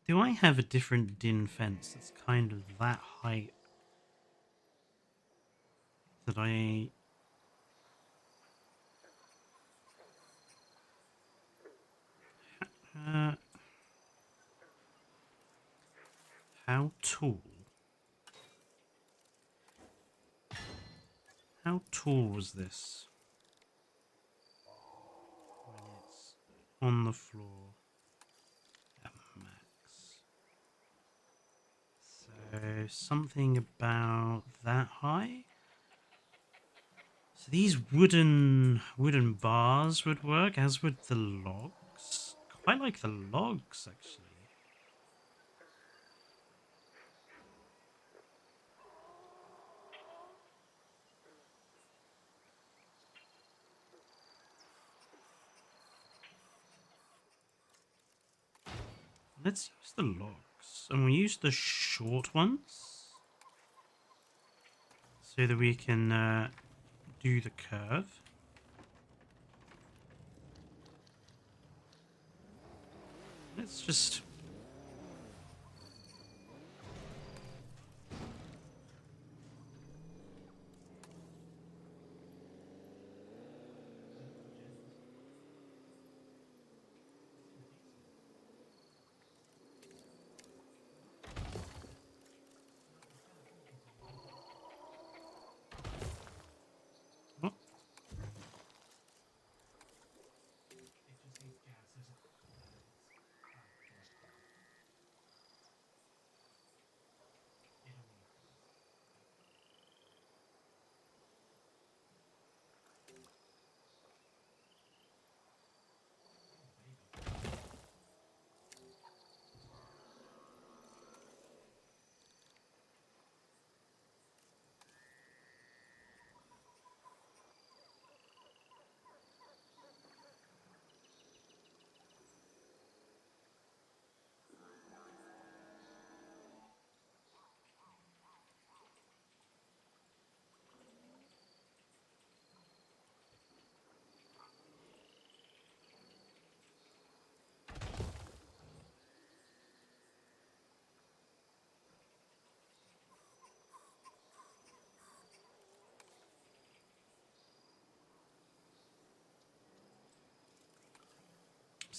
Do I have a different din fence that's kind of that height that I... how tall? How tall was this? When it's on the floor at max. So something about that high? So these wooden bars would work, as would the logs. Quite like the logs, actually. Let's use the logs, and we'll use the short ones so that we can do the curve. Let's just... Oh.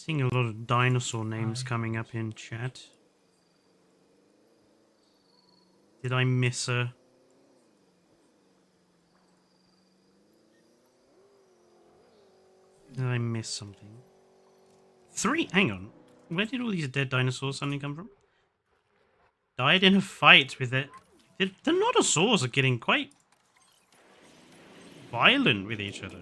Seeing a lot of dinosaur names coming up in chat. Did I miss a... Did I miss something? 3? Hang on. Where did all these dead dinosaurs suddenly come from? Died in a fight with it. The Nodosaurs are getting quite violent with each other.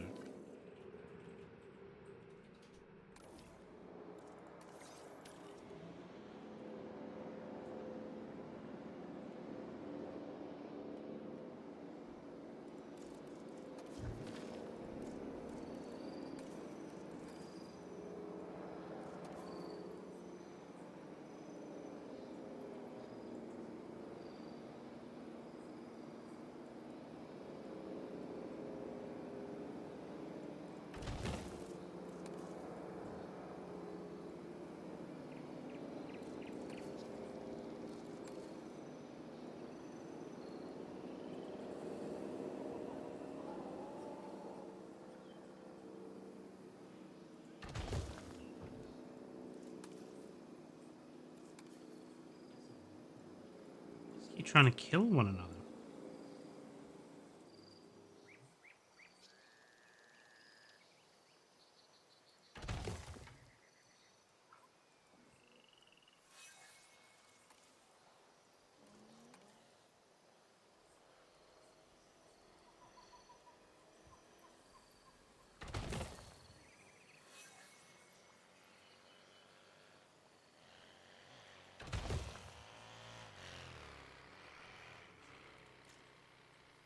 Keep trying to kill one another.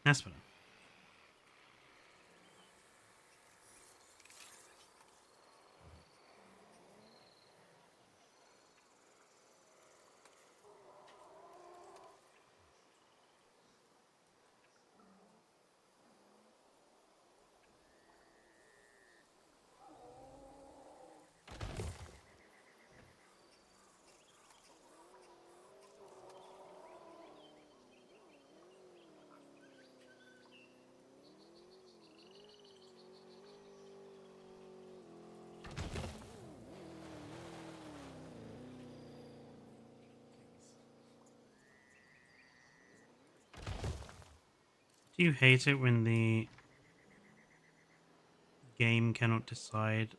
That's better. Do you hate it when the game cannot decide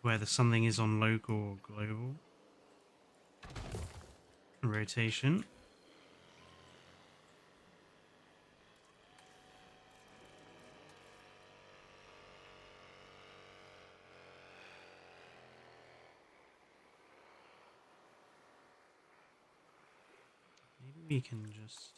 whether something is on local or global? Rotation. Maybe we can just...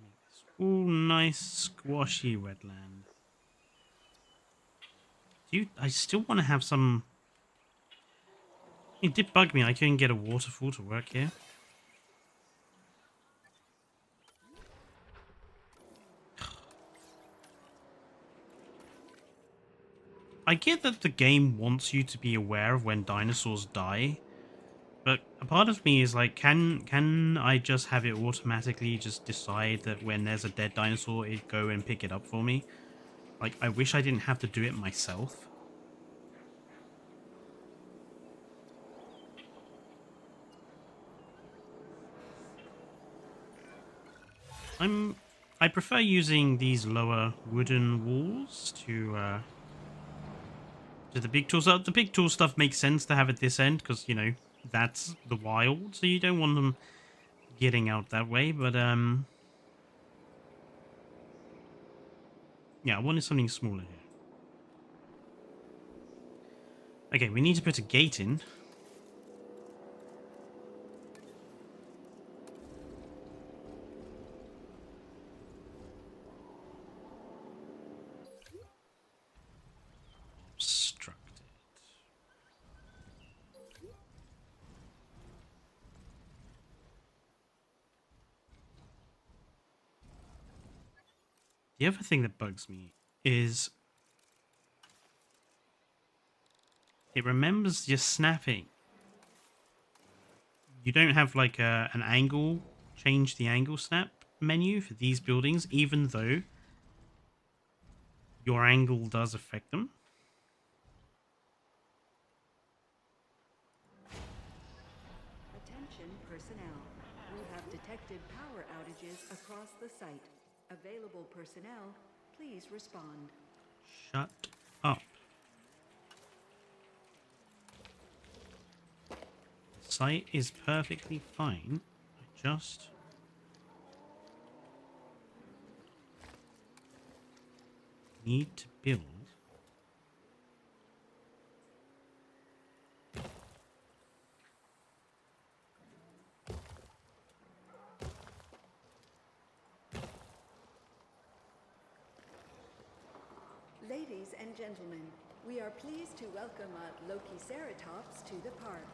make this all nice, squashy wetland. I still want to have some... It did bug me, I couldn't get a waterfall to work here. I get that the game wants you to be aware of when dinosaurs die, but a part of me is like, can I just have it automatically just decide that when there's a dead dinosaur, it go and pick it up for me? Like, I wish I didn't have to do it myself. I prefer using these lower wooden walls to the big tools. The big tool stuff makes sense to have at this end because, you know, that's the wild, so you don't want them getting out that way, but yeah, I wanted something smaller here. Okay, we need to put a gate in. Obstructed. The other thing that bugs me is it remembers your snapping. You don't have like an angle, change the angle snap menu for these buildings, even though your angle does affect them. Attention personnel. We have detected power outages across the site. Available personnel, please respond. Shut up. The site is perfectly fine. I just need to build. Ladies and gentlemen, we are pleased to welcome a Lokiceratops to the park.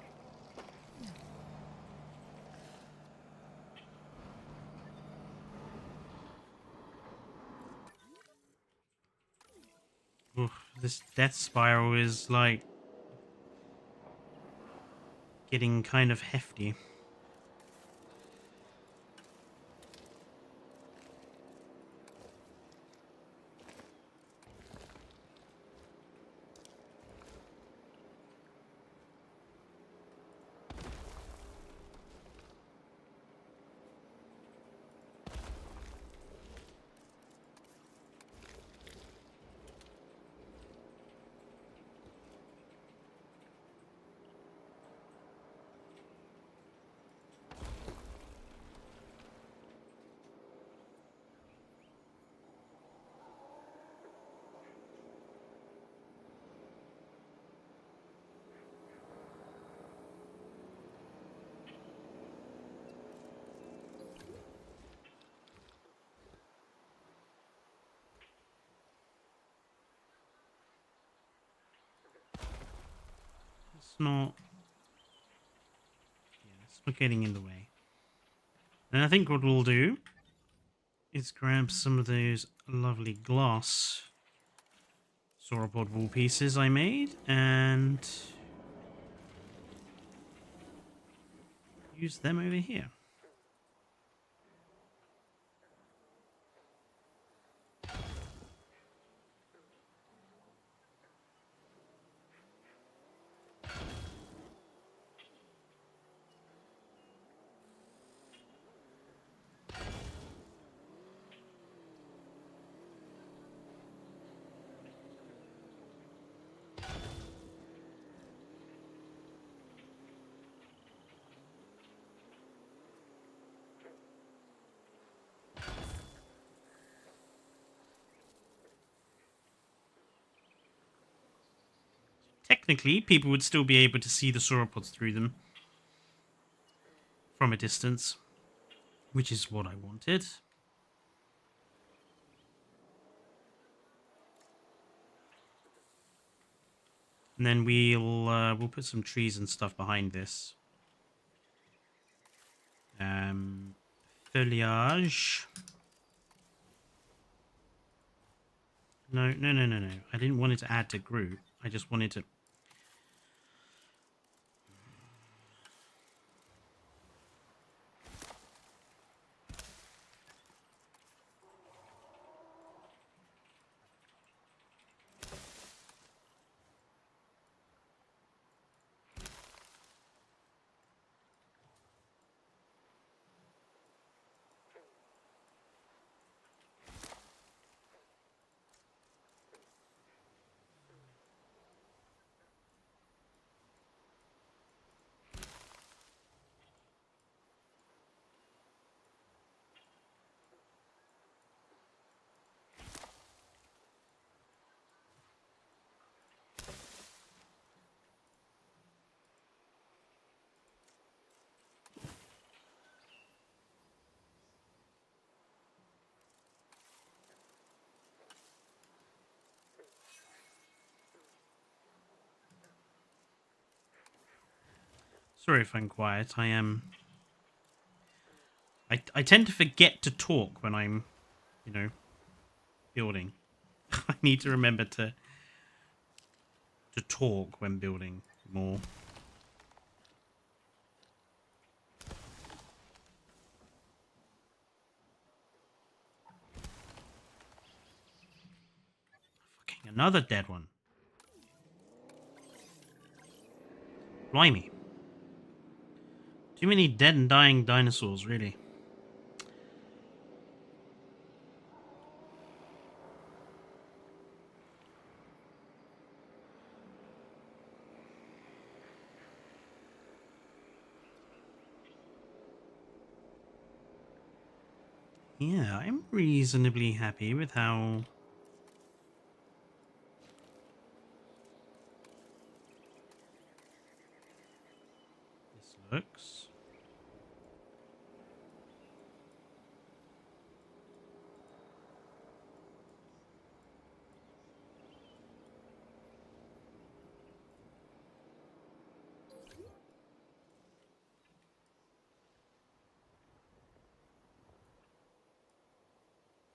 Oof, this death spiral is like getting kind of hefty. It's not. Yeah, it's not getting in the way. And I think what we'll do is grab some of those lovely glass sauropod wall pieces I made and use them over here. Technically, people would still be able to see the sauropods through them from a distance, which is what I wanted. And then we'll put some trees and stuff behind this. Foliage. No. I didn't want it to add to group. I just wanted to. Sorry if I'm quiet. I am. I tend to forget to talk when I'm, you know, building. I need to remember to talk when building more. Fucking another dead one. Blimey. Too many dead and dying dinosaurs, really. Yeah, I'm reasonably happy with how this looks.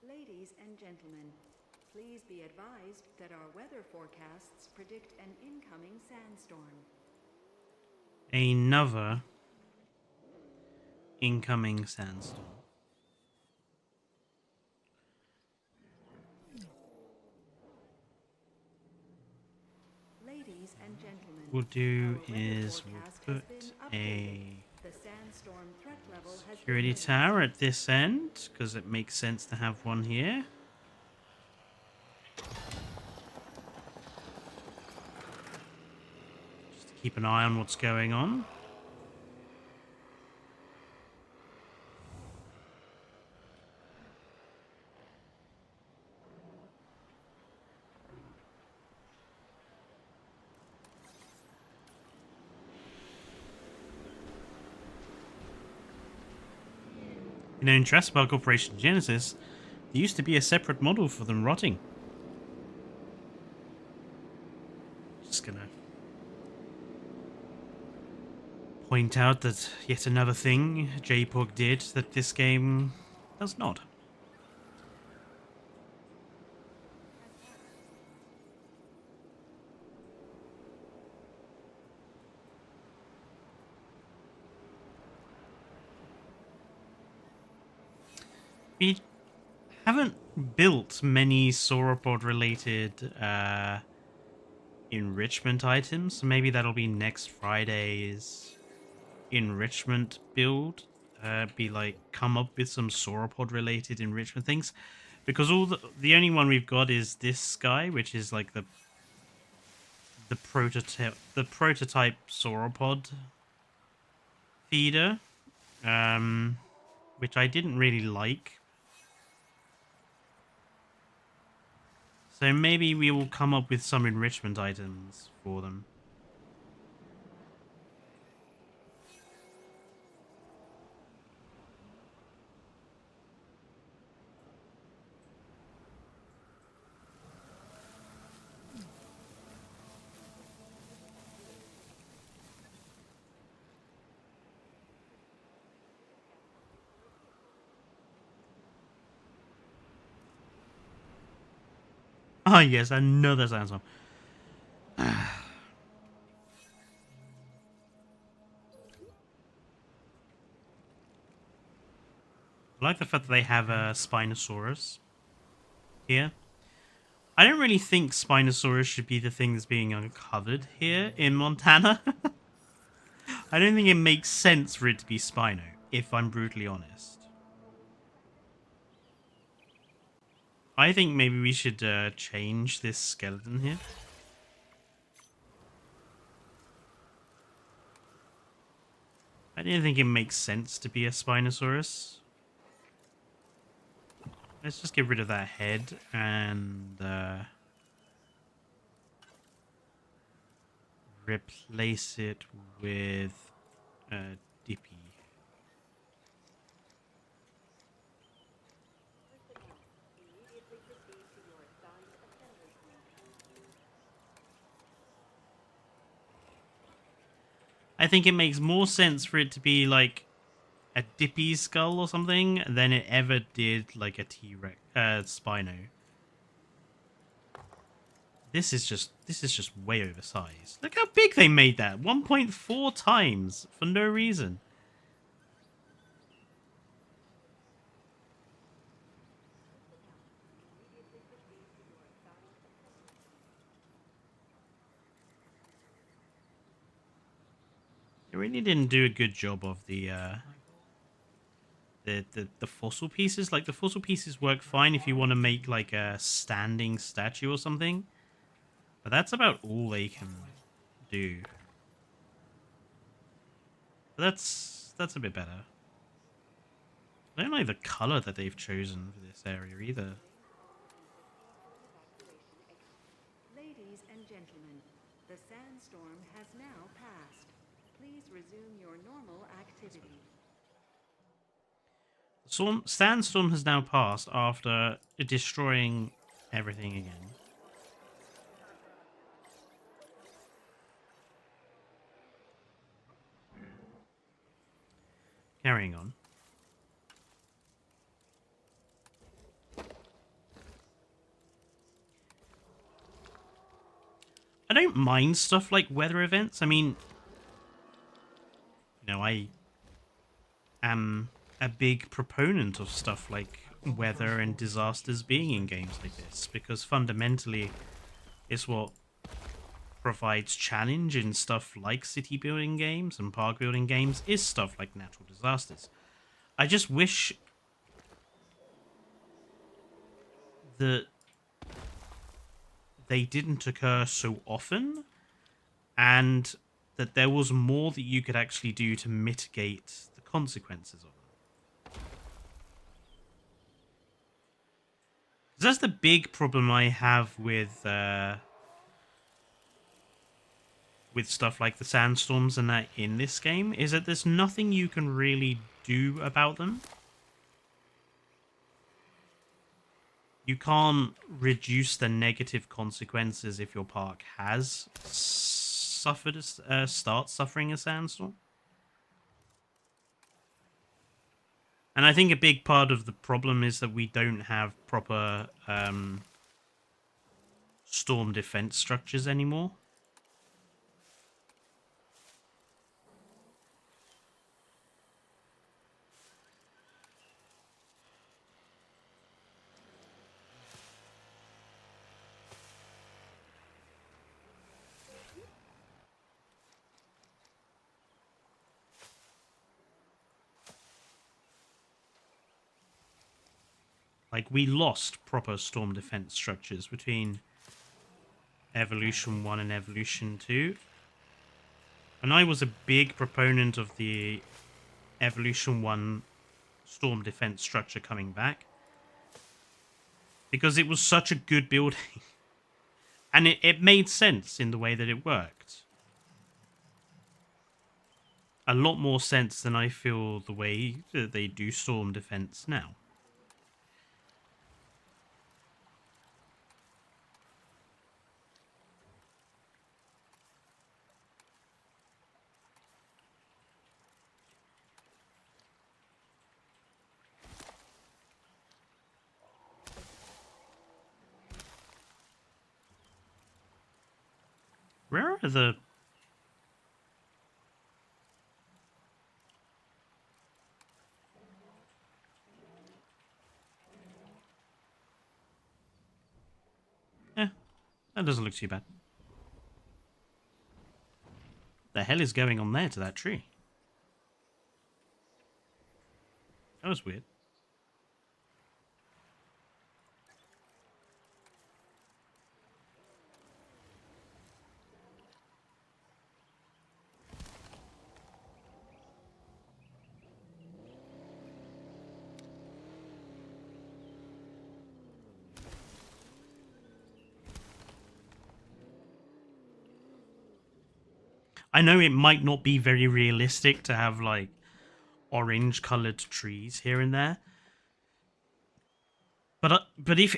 Ladies and gentlemen, please be advised that our weather forecasts predict an incoming sandstorm. Another incoming sandstorm. Ladies and gentlemen, What we'll do our weather is forecast we'll has put been a updated. The sandstorm threat level has security been raised. tower at this end, because it makes sense to have one here. Just to keep an eye on what's going on. You know, in Jurassic Park Operation Genesis, there used to be a separate model for them rotting. Just gonna point out that yet another thing JPOG did that this game does not. We haven't built many sauropod related enrichment items, so maybe that'll be next Friday's enrichment build. Be like, come up with some sauropod related enrichment things, because all the only one we've got is this guy, which is like the prototype sauropod feeder, which I didn't really like. So maybe we will come up with some enrichment items for them. Ah, yes, another sandstorm. I like the fact that they have a Spinosaurus here. I don't really think Spinosaurus should be the thing that's being uncovered here in Montana. I don't think it makes sense for it to be Spino, if I'm brutally honest. I think maybe we should change this skeleton here. I don't think it makes sense to be a Spinosaurus. Let's just get rid of that head and replace it with a Dippy. I think it makes more sense for it to be like a Dippy skull or something than it ever did like a T-Rex Spino. This is just way oversized. Look how big they made that. 1.4 times for no reason. They really didn't do a good job of the fossil pieces. Like, the fossil pieces work fine if you want to make like a standing statue or something, but that's about all they can do. But that's a bit better. I don't like the color that they've chosen for this area either. Ladies and gentlemen, the sandstorm has now passed. Please resume your normal activity. The sandstorm has now passed after destroying everything again. Carrying on. I don't mind stuff like weather events. I mean, you know, I am a big proponent of stuff like weather and disasters being in games like this, because fundamentally it's what provides challenge in stuff like city building games and park building games, is stuff like natural disasters. I just wish that they didn't occur so often, and that there was more that you could actually do to mitigate the consequences of them. That's the big problem I have with stuff like the sandstorms and that in this game, is that there's nothing you can really do about them. You can't reduce the negative consequences if your park has starts suffering a sandstorm. And I think a big part of the problem is that we don't have proper storm defense structures anymore. Like, we lost proper storm defense structures between Evolution 1 and Evolution 2. And I was a big proponent of the Evolution 1 storm defense structure coming back, because it was such a good building. And it made sense in the way that it worked. A lot more sense than I feel the way that they do storm defense now. Where are the... that doesn't look too bad. The hell is going on there to that tree? That was weird. I know it might not be very realistic to have, like, orange colored trees here and there. But if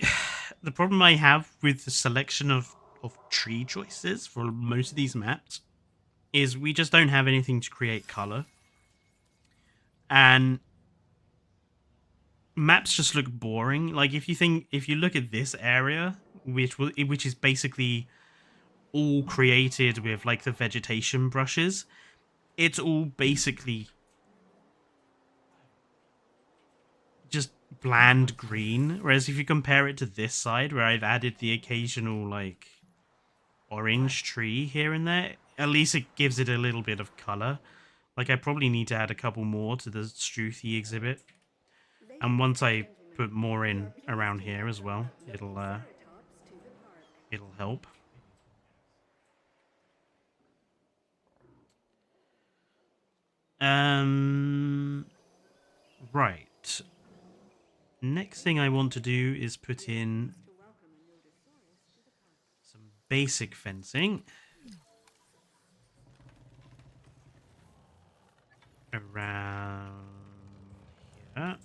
the problem I have with the selection of tree choices for most of these maps is we just don't have anything to create color. And maps just look boring. Like, if you look at this area, which is basically all created with like the vegetation brushes. It's all basically just bland green, whereas if you compare it to this side where I've added the occasional like orange tree here and there, at least it gives it a little bit of color. Like I probably need to add a couple more to the Struthy exhibit, and once I put more in around here as well, it'll help. Right. Next thing I want to do is put in some basic fencing around here.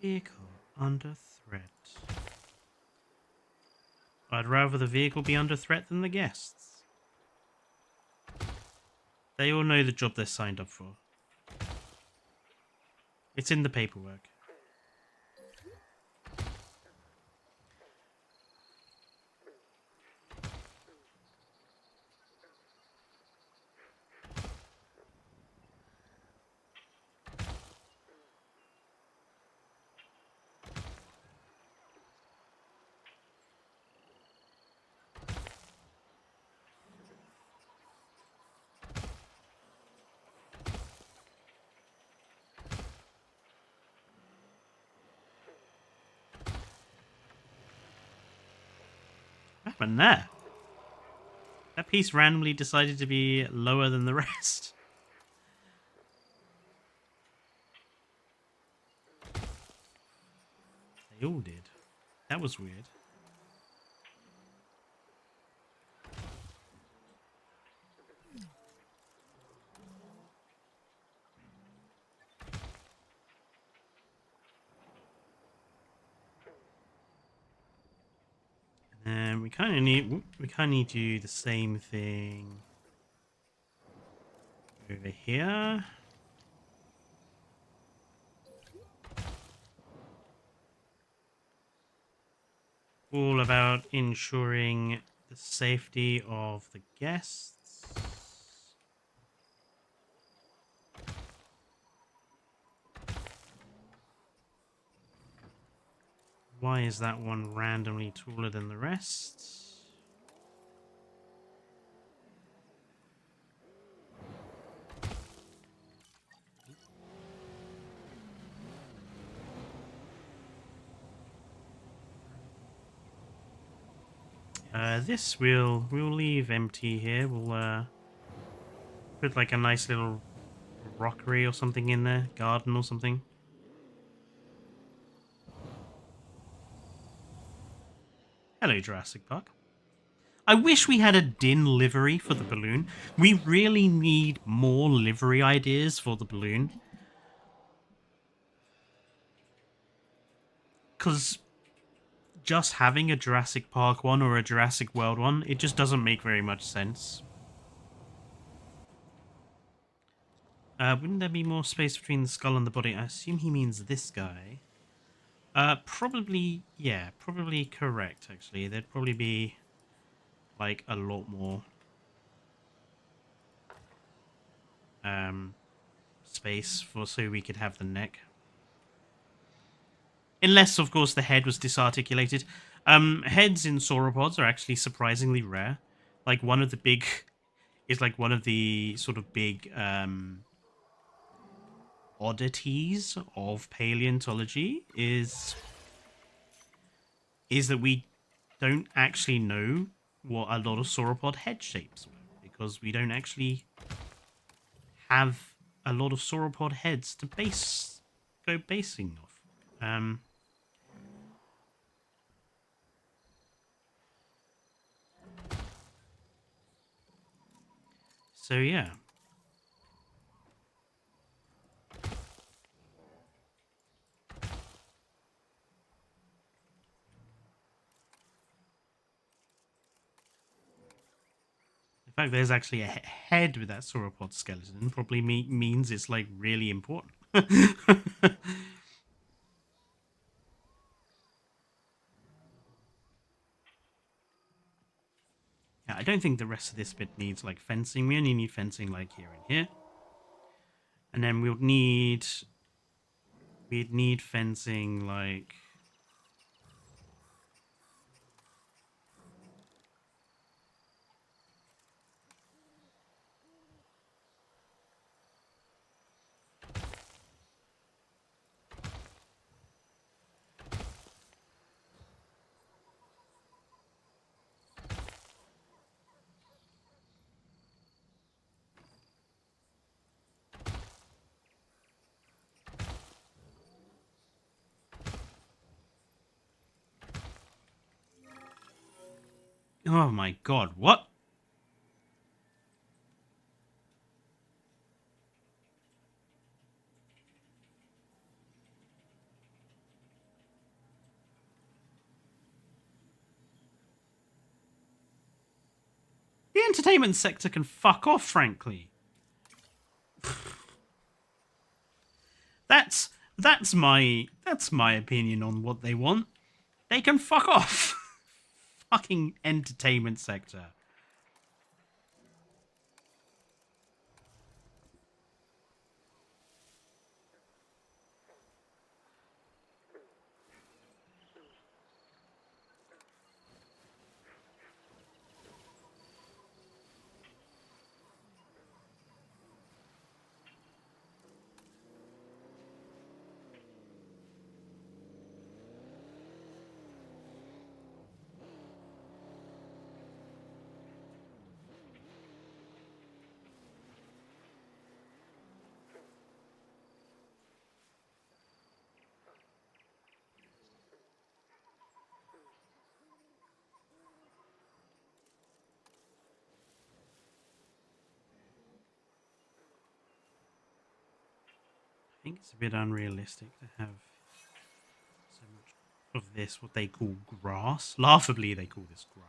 Vehicle under threat. I'd rather the vehicle be under threat than the guests. They all know the job they're signed up for. It's in the paperwork. What happened there? That piece randomly decided to be lower than the rest. They all did. That was weird. And we kind of need to do the same thing over here. All about ensuring the safety of the guests. Why is that one randomly taller than the rest? This we'll leave empty here. We'll put like a nice little rockery or something in there, garden or something. Hello, Jurassic Park. I wish we had a Din livery for the balloon. We really need more livery ideas for the balloon. Because just having a Jurassic Park one or a Jurassic World one, it just doesn't make very much sense. Wouldn't there be more space between the skull and the body? I assume he means this guy. Probably, yeah, probably correct, actually. There'd probably be, like, a lot more space so we could have the neck. Unless, of course, the head was disarticulated. Heads in sauropods are actually surprisingly rare. Like, one of the big... is like one of the sort of big oddities of paleontology is that we don't actually know what a lot of sauropod head shapes were, because we don't actually have a lot of sauropod heads to go basing off. So yeah. The fact there's actually a head with that sauropod skeleton probably means it's like really important. Yeah, I don't think the rest of this bit needs like fencing. We only need fencing like here and here. And then we'd need fencing like oh my god, what? The entertainment sector can fuck off, frankly. That's my opinion on what they want. They can fuck off. Fucking entertainment sector. I think it's a bit unrealistic to have so much of this, what they call grass. Laughably, they call this grass.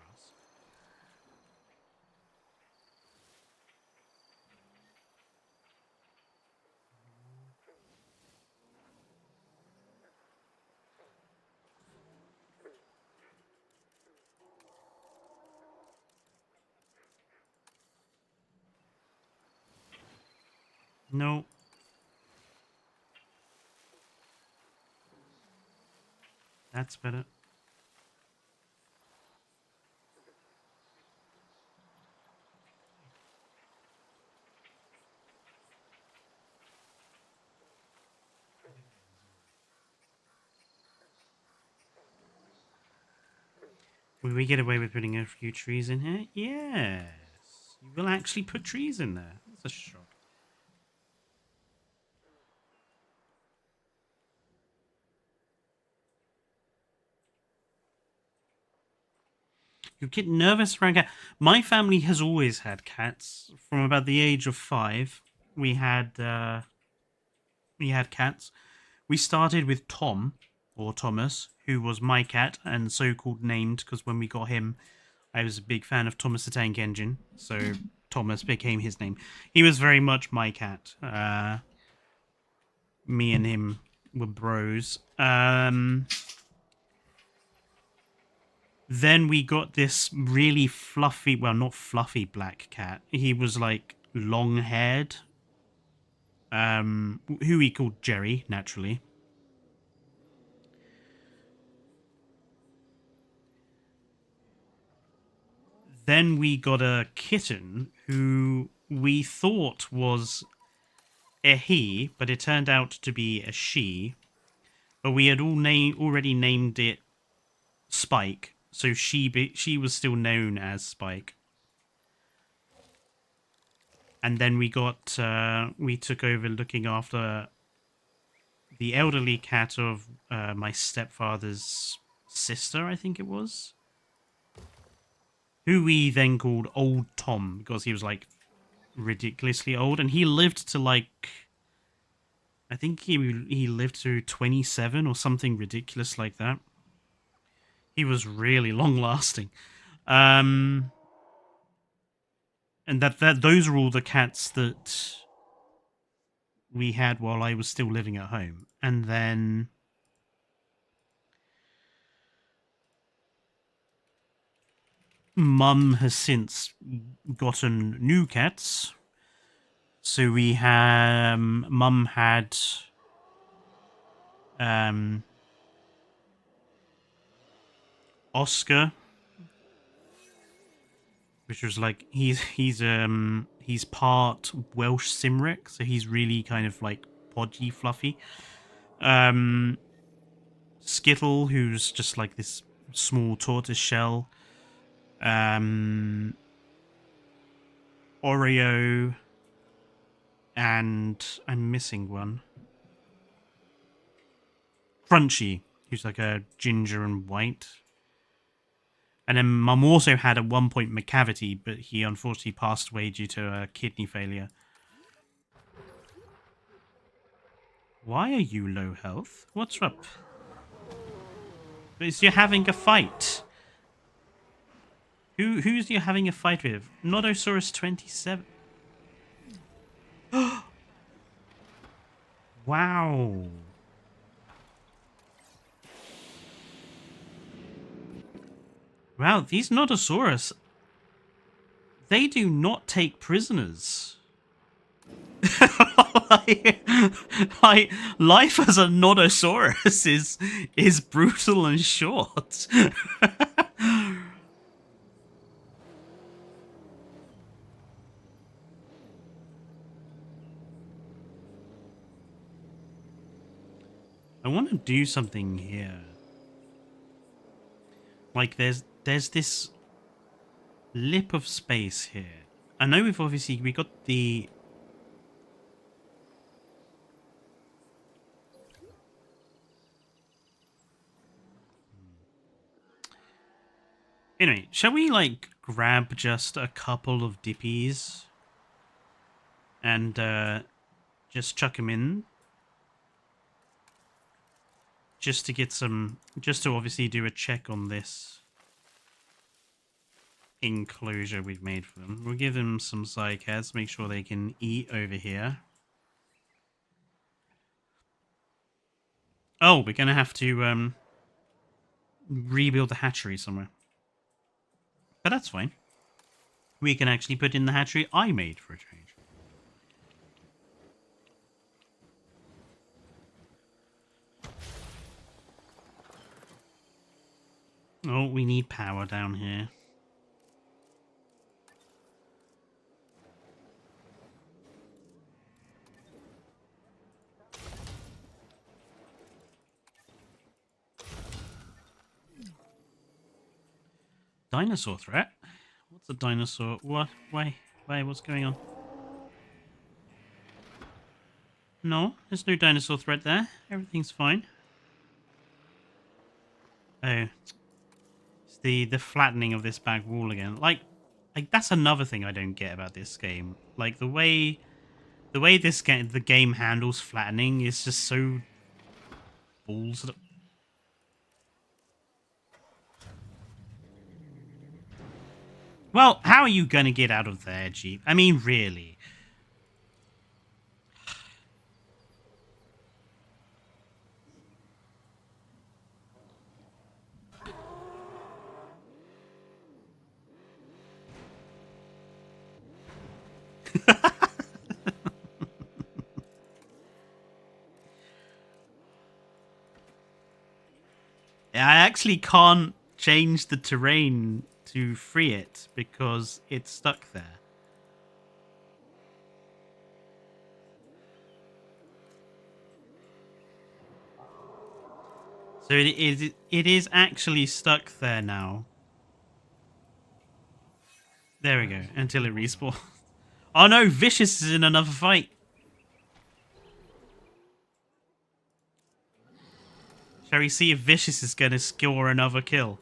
No. That's better. Will we get away with putting a few trees in here? Yes. You will actually put trees in there. That's a shock. You get nervous around cats. My family has always had cats. From about the age of 5, we had cats. We started with Tom, or Thomas, who was my cat, and so-called named because when we got him, I was a big fan of Thomas the Tank Engine, so Thomas became his name. He was very much my cat. Me and him were bros. Then we got this really fluffy, well, not fluffy black cat. He was like long-haired. Who we called Jerry, naturally. Then we got a kitten who we thought was a he, but it turned out to be a she. But we had already named it Spike, so she was still known as Spike. And then we took over looking after the elderly cat of my stepfather's sister, I think it was. Who we then called Old Tom, because he was like ridiculously old. And he lived to like, I think he lived to 27 or something ridiculous like that. He was really long lasting. And that those are all the cats that we had while I was still living at home. And then Mum has since gotten new cats. So we have Mum had Oscar, which was like he's part Welsh Cymric, so he's really kind of like podgy, fluffy. Skittle, who's just like this small tortoise shell. Oreo, and I'm missing one. Crunchy, who's like a ginger and white. And then Mum also had at one point McCavity, but he unfortunately passed away due to a kidney failure. Why are you low health? What's up? Is you having a fight? Who's you having a fight with? Nodosaurus 27. Wow. Wow, these Nodosaurus, they do not take prisoners. like, life as a Nodosaurus is brutal and short. I want to do something here. Like, there's this lip of space here. I know we got the... Anyway, shall we, like, grab just a couple of dippies and just chuck them in? Just to get some... Just to obviously do a check on this enclosure we've made for them. We'll give them some cycads, make sure they can eat over here. Oh, we're going to have to rebuild the hatchery somewhere. But that's fine. We can actually put in the hatchery I made for a change. Oh, we need power down here. Dinosaur threat? What's a dinosaur? What? Wait, what's going on? No, there's no dinosaur threat there. Everything's fine. Oh. It's the flattening of this back wall again. Like that's another thing I don't get about this game. Like the way the game handles flattening is just so balls. Well, how are you going to get out of there, Jeep? I mean, really. I actually can't change the terrain to free it because it's stuck there. So it is actually stuck there now. There we go, until it respawns. Oh no, Vicious is in another fight. Shall we see if Vicious is going to score another kill?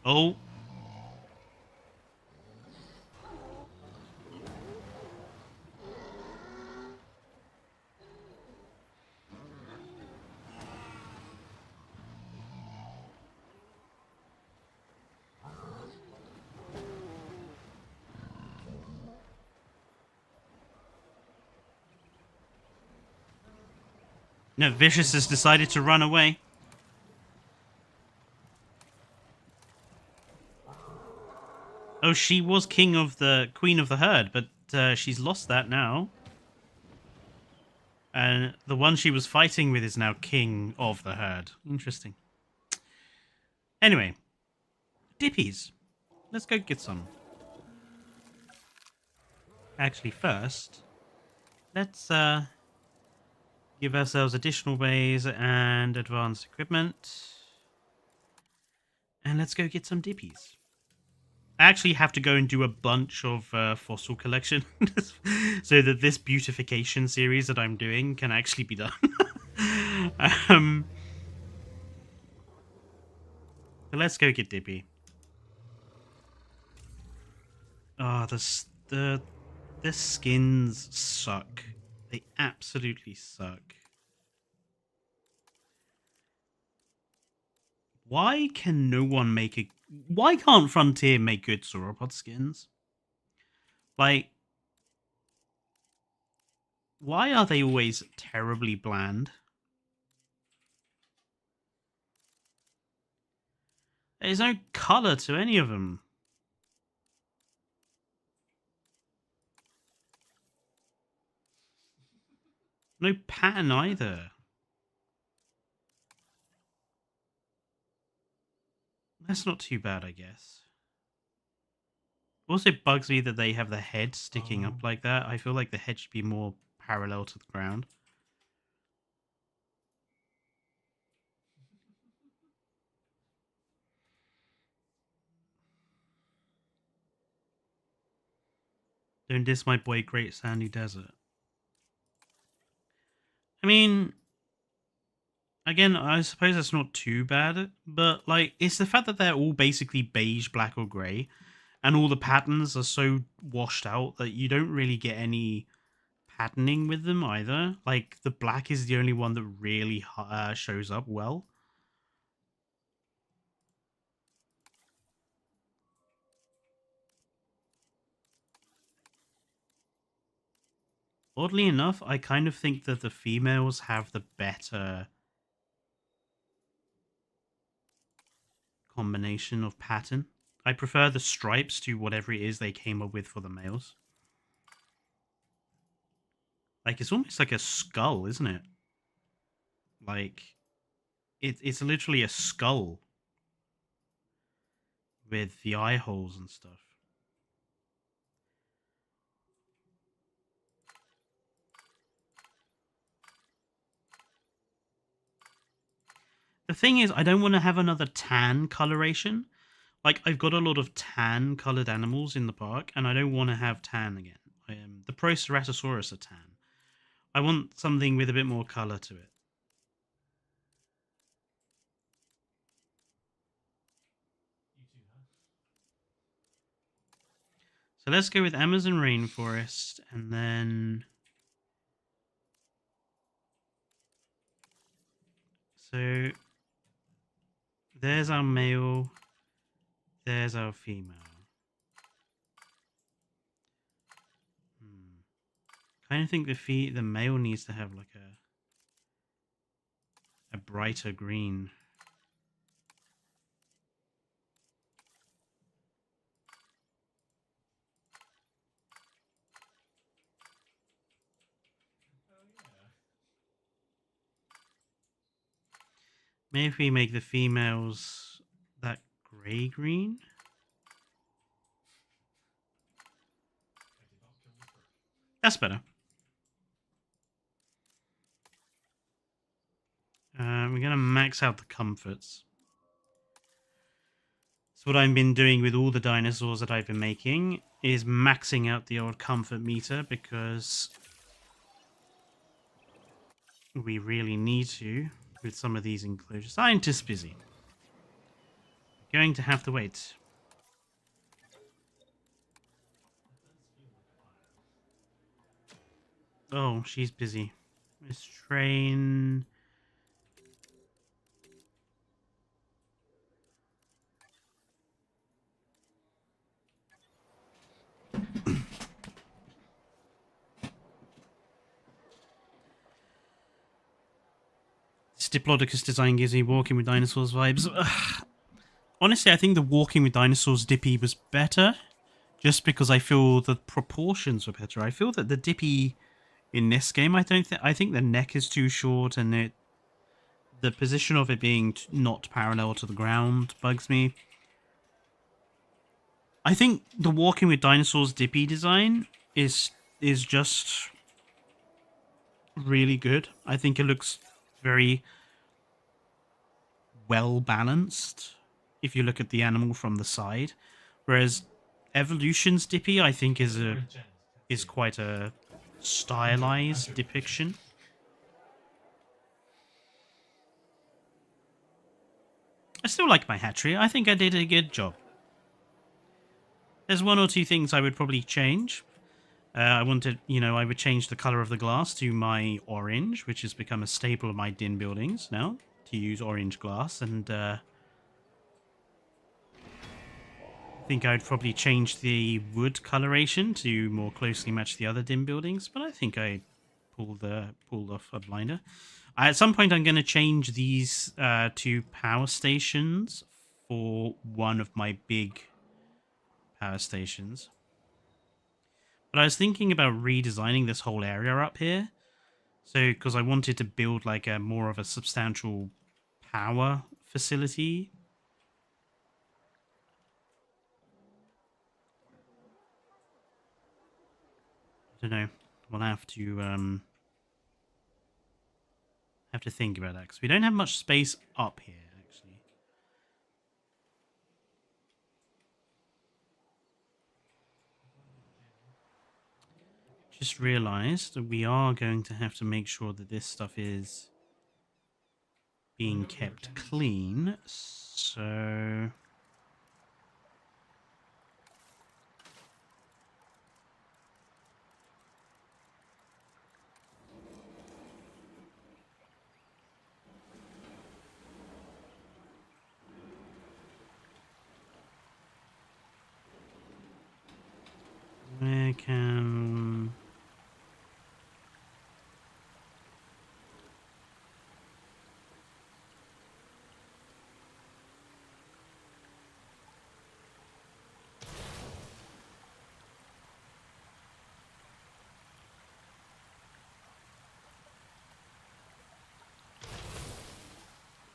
Oh. No, Vicious has decided to run away. Oh, she was queen of the herd, but she's lost that now. And the one she was fighting with is now king of the herd. Interesting. Anyway, dippies. Let's go get some. Actually, first, let's give ourselves additional ways and advanced equipment. And let's go get some dippies. I actually have to go and do a bunch of fossil collection so that this beautification series that I'm doing can actually be done. So let's go get Dippy. Oh, the skins suck. They absolutely suck. Why can no one make a... Why can't Frontier make good sauropod skins? Like, why are they always terribly bland? There's no colour to any of them. No pattern either. That's not too bad, I guess. Also bugs me that they have the head sticking up like that. I feel like the head should be more parallel to the ground. Don't diss my boy Great Sandy Desert. I mean, again, I suppose that's not too bad, but like, it's the fact that they're all basically beige, black, or grey, and all the patterns are so washed out that you don't really get any patterning with them either. Like, the black is the only one that really shows up well. Oddly enough, I kind of think that the females have the better combination of pattern. I prefer the stripes to whatever it is they came up with for the males. Like, it's almost like a skull, isn't it? Like, it's literally a skull with the eye holes and stuff. The thing is, I don't want to have another tan coloration. Like, I've got a lot of tan colored animals in the park, and I don't want to have tan again. The PROCERATOSAURUS are tan. I want something with a bit more color to it. So let's go with Amazon rainforest, and then... So there's our male, there's our female. Kind of think the male needs to have like a brighter green. Maybe if we make the females that grey green. That's better. We're going to max out the comforts. So what I've been doing with all the dinosaurs that I've been making is maxing out the old comfort meter because we really need to with some of these enclosures. Scientist busy. Going to have to wait. Oh, she's busy. Let's train... Diplodocus design gives me Walking with Dinosaurs vibes. Ugh. Honestly, I think the Walking with Dinosaurs Dippy was better, just because I feel the proportions were better. I feel that the Dippy in this game, I think the neck is too short, and the position of it being not parallel to the ground bugs me. I think the Walking with Dinosaurs Dippy design is just really good. I think it looks very well balanced if you look at the animal from the side, whereas Evolution's Dippy I think is quite a stylized depiction. I still like my hatchery. I think I did a good job. There's one or two things I would probably change. I would change the color of the glass to my orange, which has become a staple of my din buildings now, to use orange glass, and I think I'd probably change the wood coloration to more closely match the other din buildings, but I think I pulled off a blinder. At some point, I'm going to change these two power stations for one of my big power stations. But I was thinking about redesigning this whole area up here. So, because I wanted to build like a more of a substantial power facility. I don't know. We'll have to think about that, because we don't have much space up here, actually. Just realized that we are going to have to make sure that this stuff is being kept clean, so where can...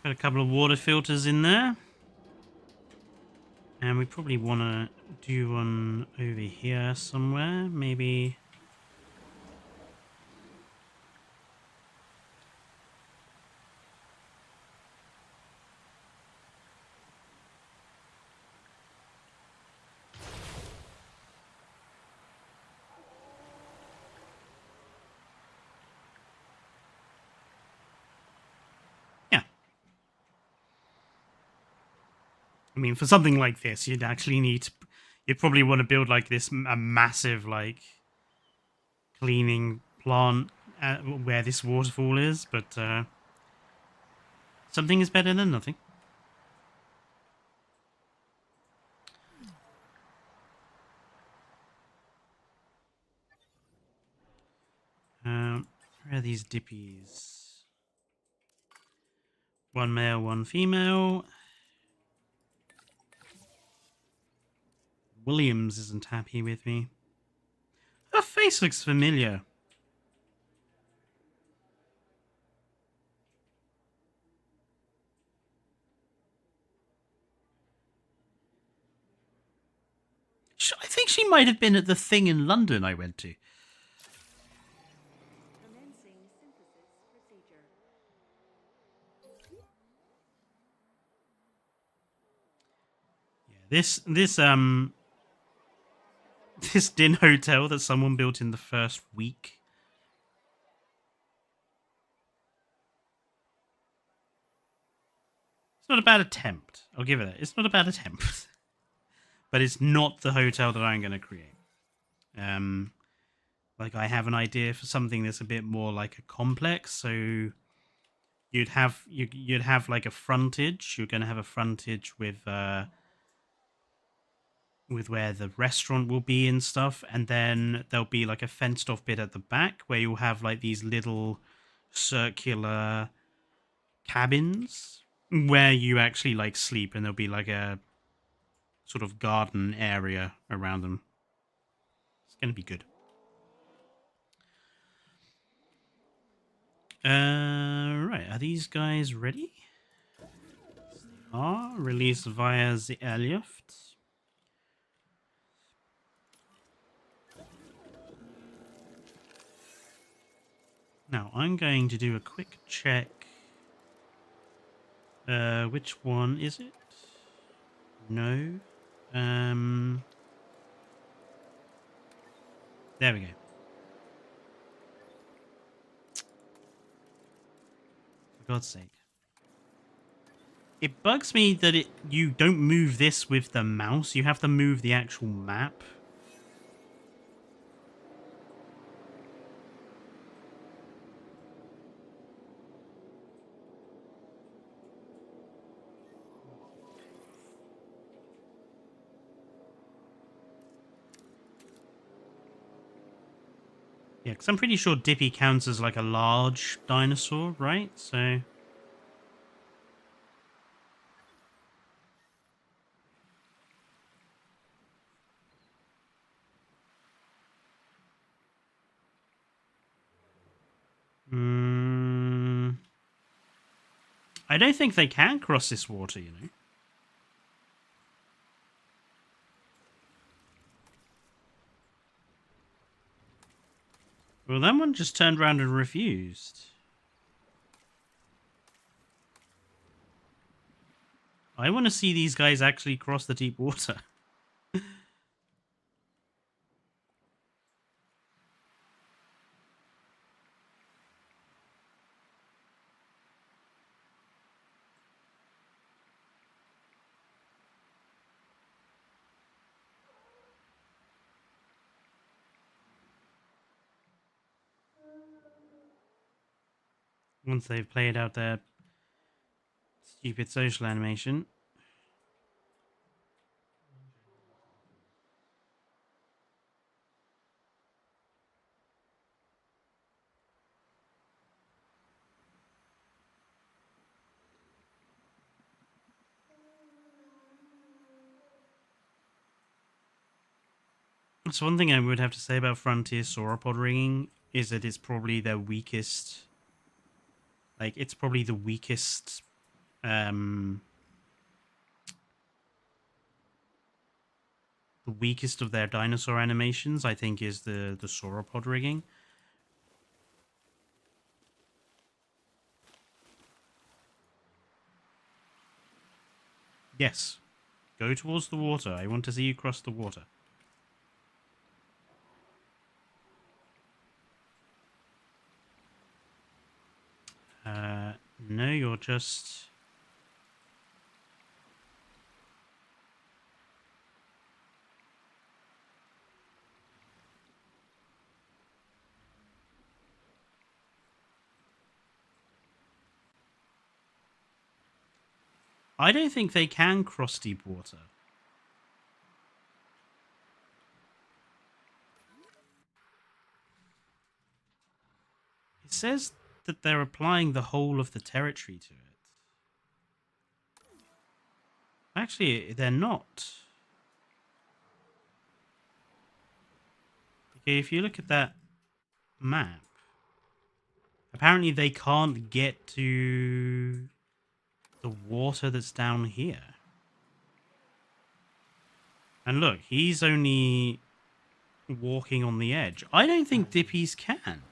Got a couple of water filters in there. And we probably want to do one over here somewhere, maybe. I mean, for something like this, you'd probably want to build like a massive like cleaning plant where this waterfall is, but something is better than nothing. Where are these dippies? One male, one female. Williams isn't happy with me. Her face looks familiar. I think she might have been at the thing in London I went to. Commencing synthesis procedure. Yeah, this din hotel that someone built in the first week. It's not a bad attempt. I'll give it that. It's not a bad attempt. But it's not the hotel that I'm going to create. Like, I have an idea for something that's a bit more like a complex. So you'd have like a frontage. You're going to have a frontage with where the restaurant will be and stuff, and then there'll be like a fenced off bit at the back where you'll have like these little circular cabins where you actually like sleep, and there'll be like a sort of garden area around them. It's gonna be good. Right, are these guys ready? Yes, they are. Released via the airlift. Now, I'm going to do a quick check. Which one is it? No. There we go. For God's sake. It bugs me that you don't move this with the mouse. You have to move the actual map. Yeah, because I'm pretty sure Dippy counts as like a large dinosaur, right? So... I don't think they can cross this water, you know. Well, that one just turned around and refused. I want to see these guys actually cross the deep water. Once they've played out their stupid social animation. So one thing I would have to say about Frontier sauropod rigging is that it's probably their weakest. Like, it's probably the weakest. The weakest of their dinosaur animations, I think, is the sauropod rigging. Yes. Go towards the water. I want to see you cross the water. No, you're just... I don't think they can cross deep water. It says that they're applying the whole of the territory to it. Actually, they're not. Okay, if you look at that map, apparently they can't get to the water that's down here. And look, he's only walking on the edge. I don't think Dippies can.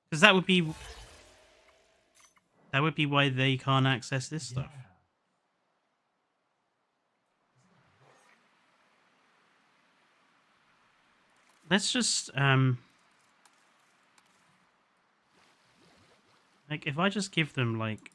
Because that would be why they can't access this stuff. Let's just like, if I just give them like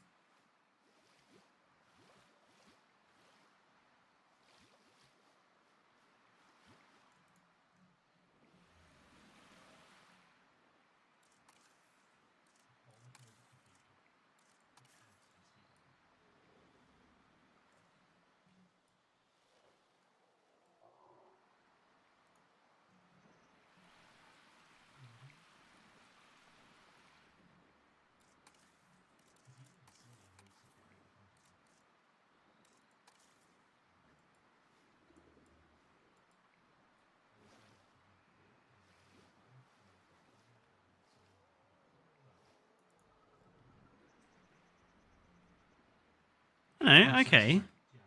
No, okay.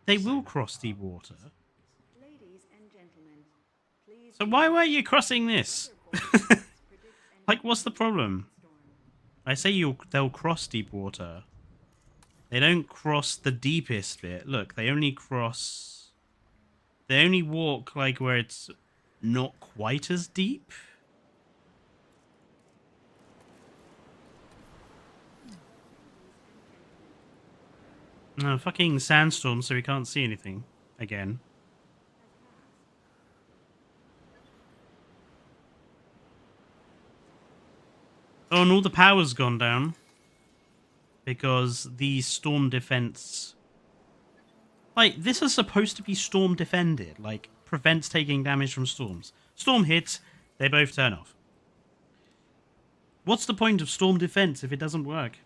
They will cross deep water. Ladies and gentlemen, please. So why were you crossing this? Like, what's the problem? I say they'll cross deep water. They don't cross the deepest bit. Look, they only cross... They only walk, like, where it's not quite as deep. No, fucking sandstorm, so we can't see anything. Again. Oh, and all the power's gone down. Because the storm defense... Like, this is supposed to be storm defended. Like, prevents taking damage from storms. Storm hits, they both turn off. What's the point of storm defense if it doesn't work?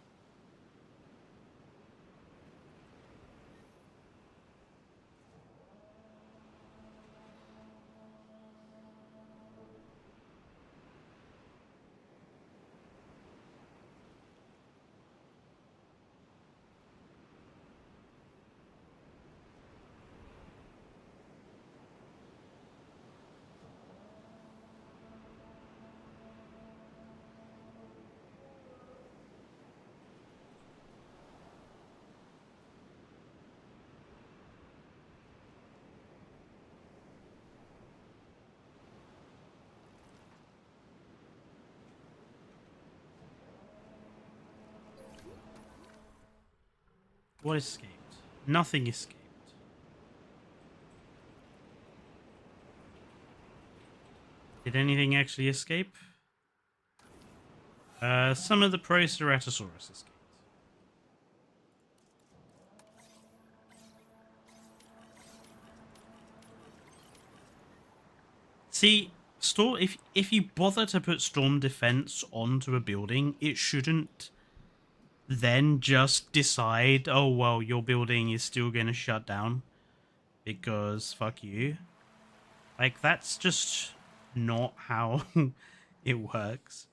What escaped? Nothing escaped. Did anything actually escape? Some of the PROCERATOSAURUS escaped. See, if you bother to put storm defense onto a building, it shouldn't then just decide, oh, well, your building is still going to shut down because fuck you. Like, that's just not how it works.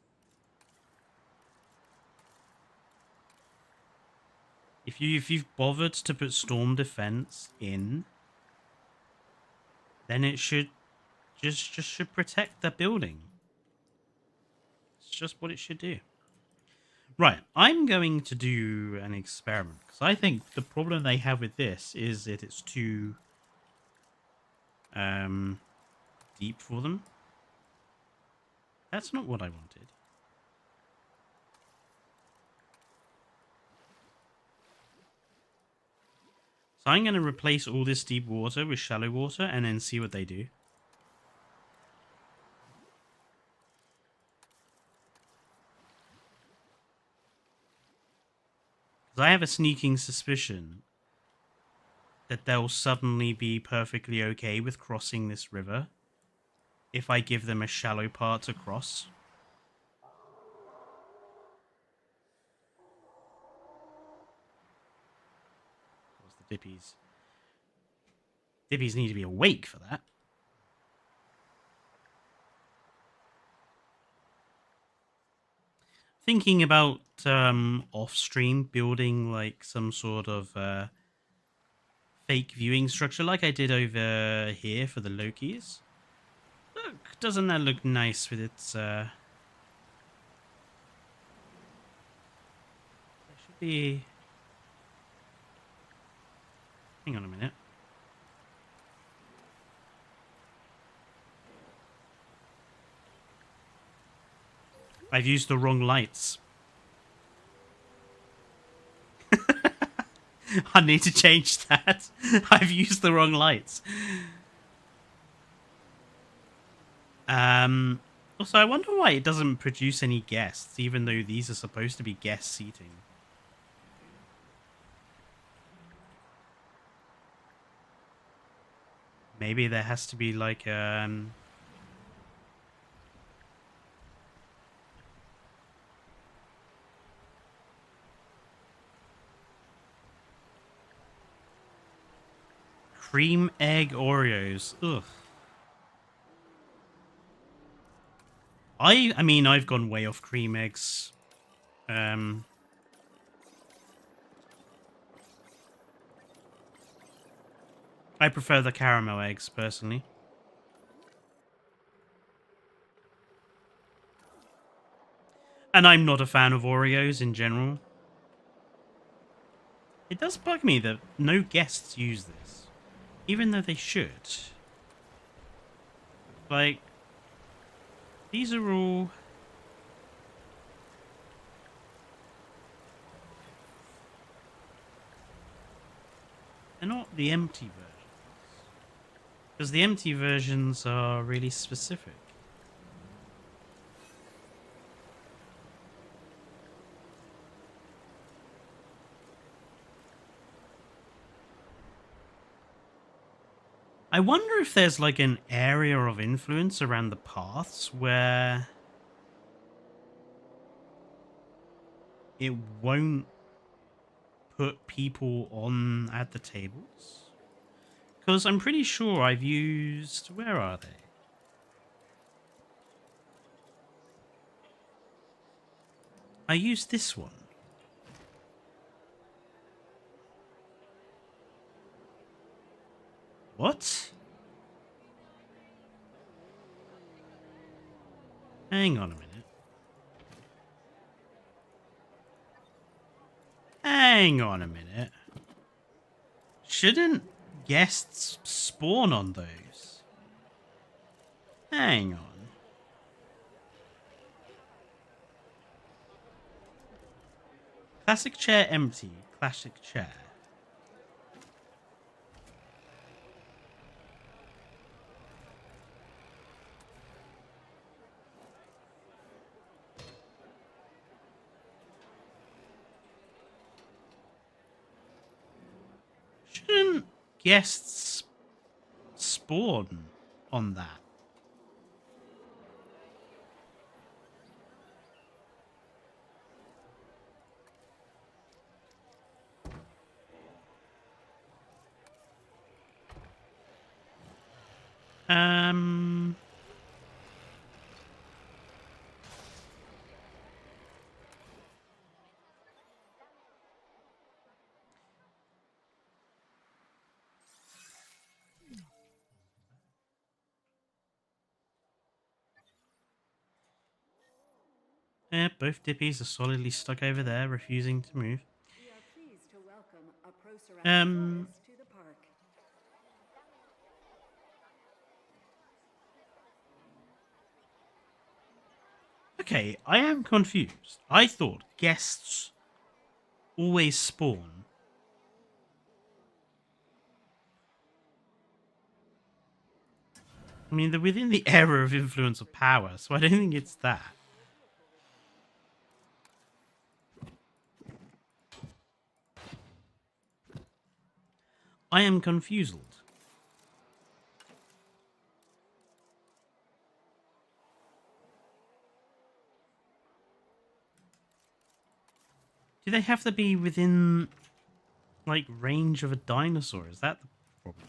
If you've bothered to put storm defense in, then it should should protect the building. It's just what it should do. Right, I'm going to do an experiment because I think the problem they have with this is that it's too deep for them. That's not what I wanted. So I'm going to replace all this deep water with shallow water and then see what they do. Because I have a sneaking suspicion that they'll suddenly be perfectly okay with crossing this river if I give them a shallow part to cross. The dippies. Dippies need to be awake for that. Thinking about off-stream building like some sort of fake viewing structure like I did over here for the Lokis. Look, doesn't that look nice with its there should be... Hang on a minute. I've used the wrong lights. I need to change that. I've used the wrong lights. Also, I wonder why it doesn't produce any guests, even though these are supposed to be guest seating. Maybe there has to be like cream egg Oreos. Ugh. I mean, I've gone way off cream eggs. I prefer the caramel eggs, personally. And I'm not a fan of Oreos in general. It does bug me that no guests use this, even though they should. Like, these are all... They're not the empty versions. Because the empty versions are really specific. I wonder if there's like an area of influence around the paths where it won't put people on at the tables. Because I'm pretty sure I've used... Where are they? I used this one. What? Hang on a minute. Hang on a minute. Shouldn't guests spawn on those? Hang on. Classic chair empty. Classic chair. Shouldn't guests spawn on that? Both dippies are solidly stuck over there, refusing to move. We are pleased to welcome a PROCERATOSAURUS to the park. Okay, I am confused. I thought guests always spawn. I mean, they're within the area of influence of power, so I don't think it's that. I am confused. Do they have to be within, like, range of a dinosaur? Is that the problem?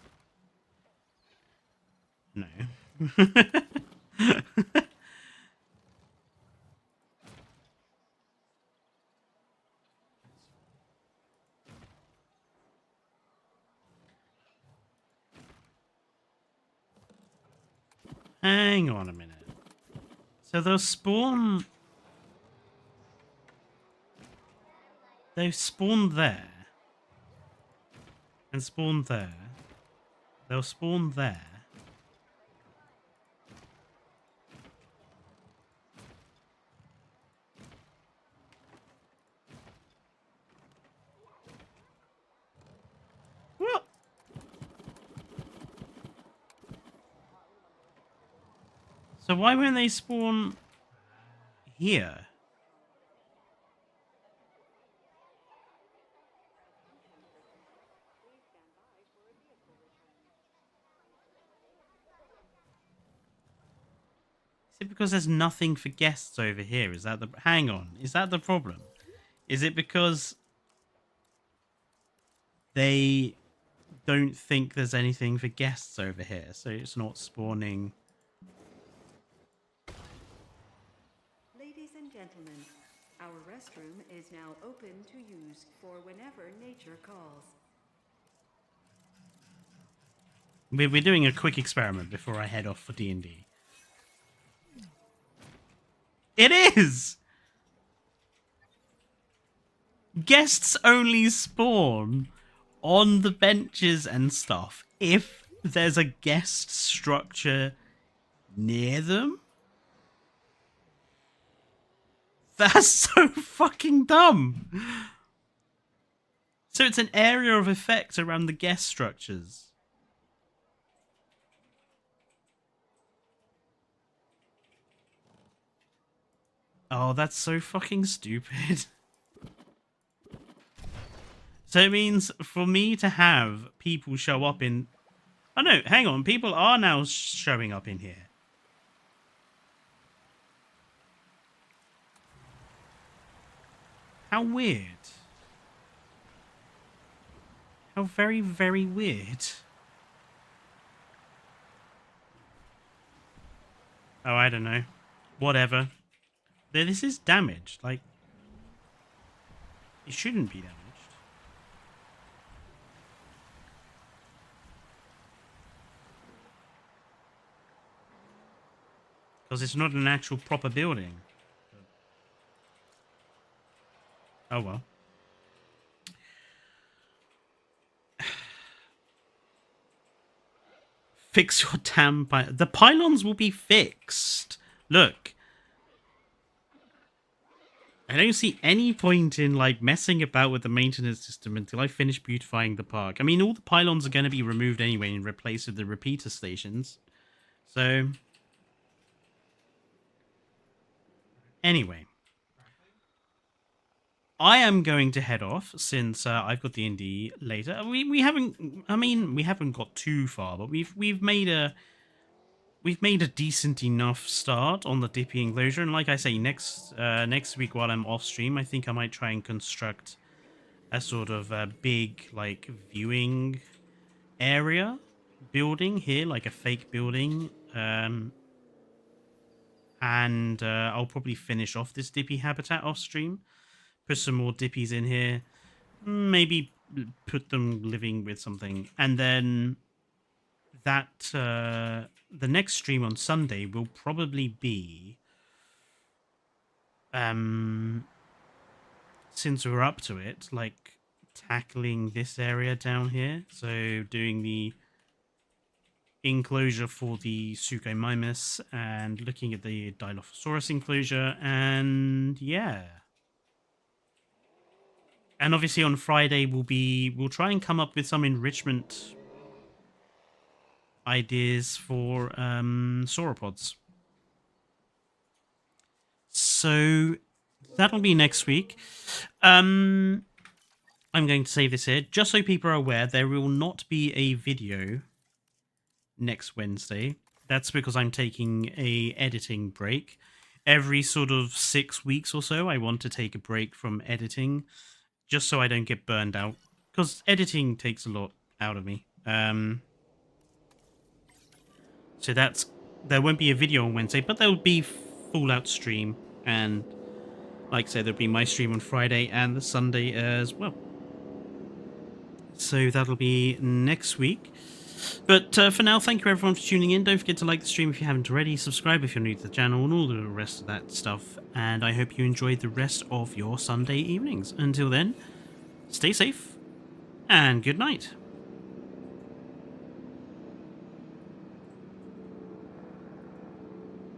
No. Hang on a minute. So they'll spawn... They've spawned there. And spawned there. They'll spawn there. What? So why won't they spawn here? Is it because there's nothing for guests over here? Is that the... Hang on. Is that the problem? Is it because they don't think there's anything for guests over here, so it's not spawning? Ladies and gentlemen, our restroom is now open to use for whenever nature calls. We're doing a quick experiment before I head off for D&D. It is! Guests only spawn on the benches and stuff if there's a guest structure near them. That's so fucking dumb. So it's an area of effect around the guest structures. Oh, that's so fucking stupid. So it means for me to have people show up in... Oh no, hang on. People are now showing up in here. How weird. How very, very weird. Oh, I don't know. Whatever. This is damaged. Like, it shouldn't be damaged. Because it's not an actual proper building. Oh well. Fix your damn pylons. The pylons will be fixed. Look. I don't see any point in like messing about with the maintenance system until I finish beautifying the park. I mean, all the pylons are going to be removed anyway and replaced with the repeater stations. So, anyway, I am going to head off since I've got D&D later. We haven't got too far, but we've made a decent enough start on the Dippy enclosure, and like I say, next week while I'm off stream, I think I might try and construct a sort of big like viewing area building here, like a fake building, and I'll probably finish off this Dippy habitat off stream, put some more Dippies in here, maybe put them living with something, and then that the next stream on Sunday will probably be, since we're up to it, like tackling this area down here. So doing the enclosure for the Suchomimus and looking at the Dilophosaurus enclosure, and yeah. And obviously on Friday we'll try and come up with some enrichment ideas for sauropods. So that'll be next week. I'm going to save this here just so people are aware. There will not be a video next Wednesday. That's because I'm taking a editing break. Every sort of 6 weeks or so I want to take a break from editing just so I don't get burned out, because editing takes a lot out of me. So there won't be a video on Wednesday, but there'll be Fallout stream, and like I said, there'll be my stream on Friday and the Sunday as well. So that'll be next week. But for now, thank you everyone for tuning in. Don't forget to like the stream if you haven't already, subscribe if you're new to the channel, and all the rest of that stuff. And I hope you enjoyed the rest of your Sunday evenings. Until then, stay safe and good night.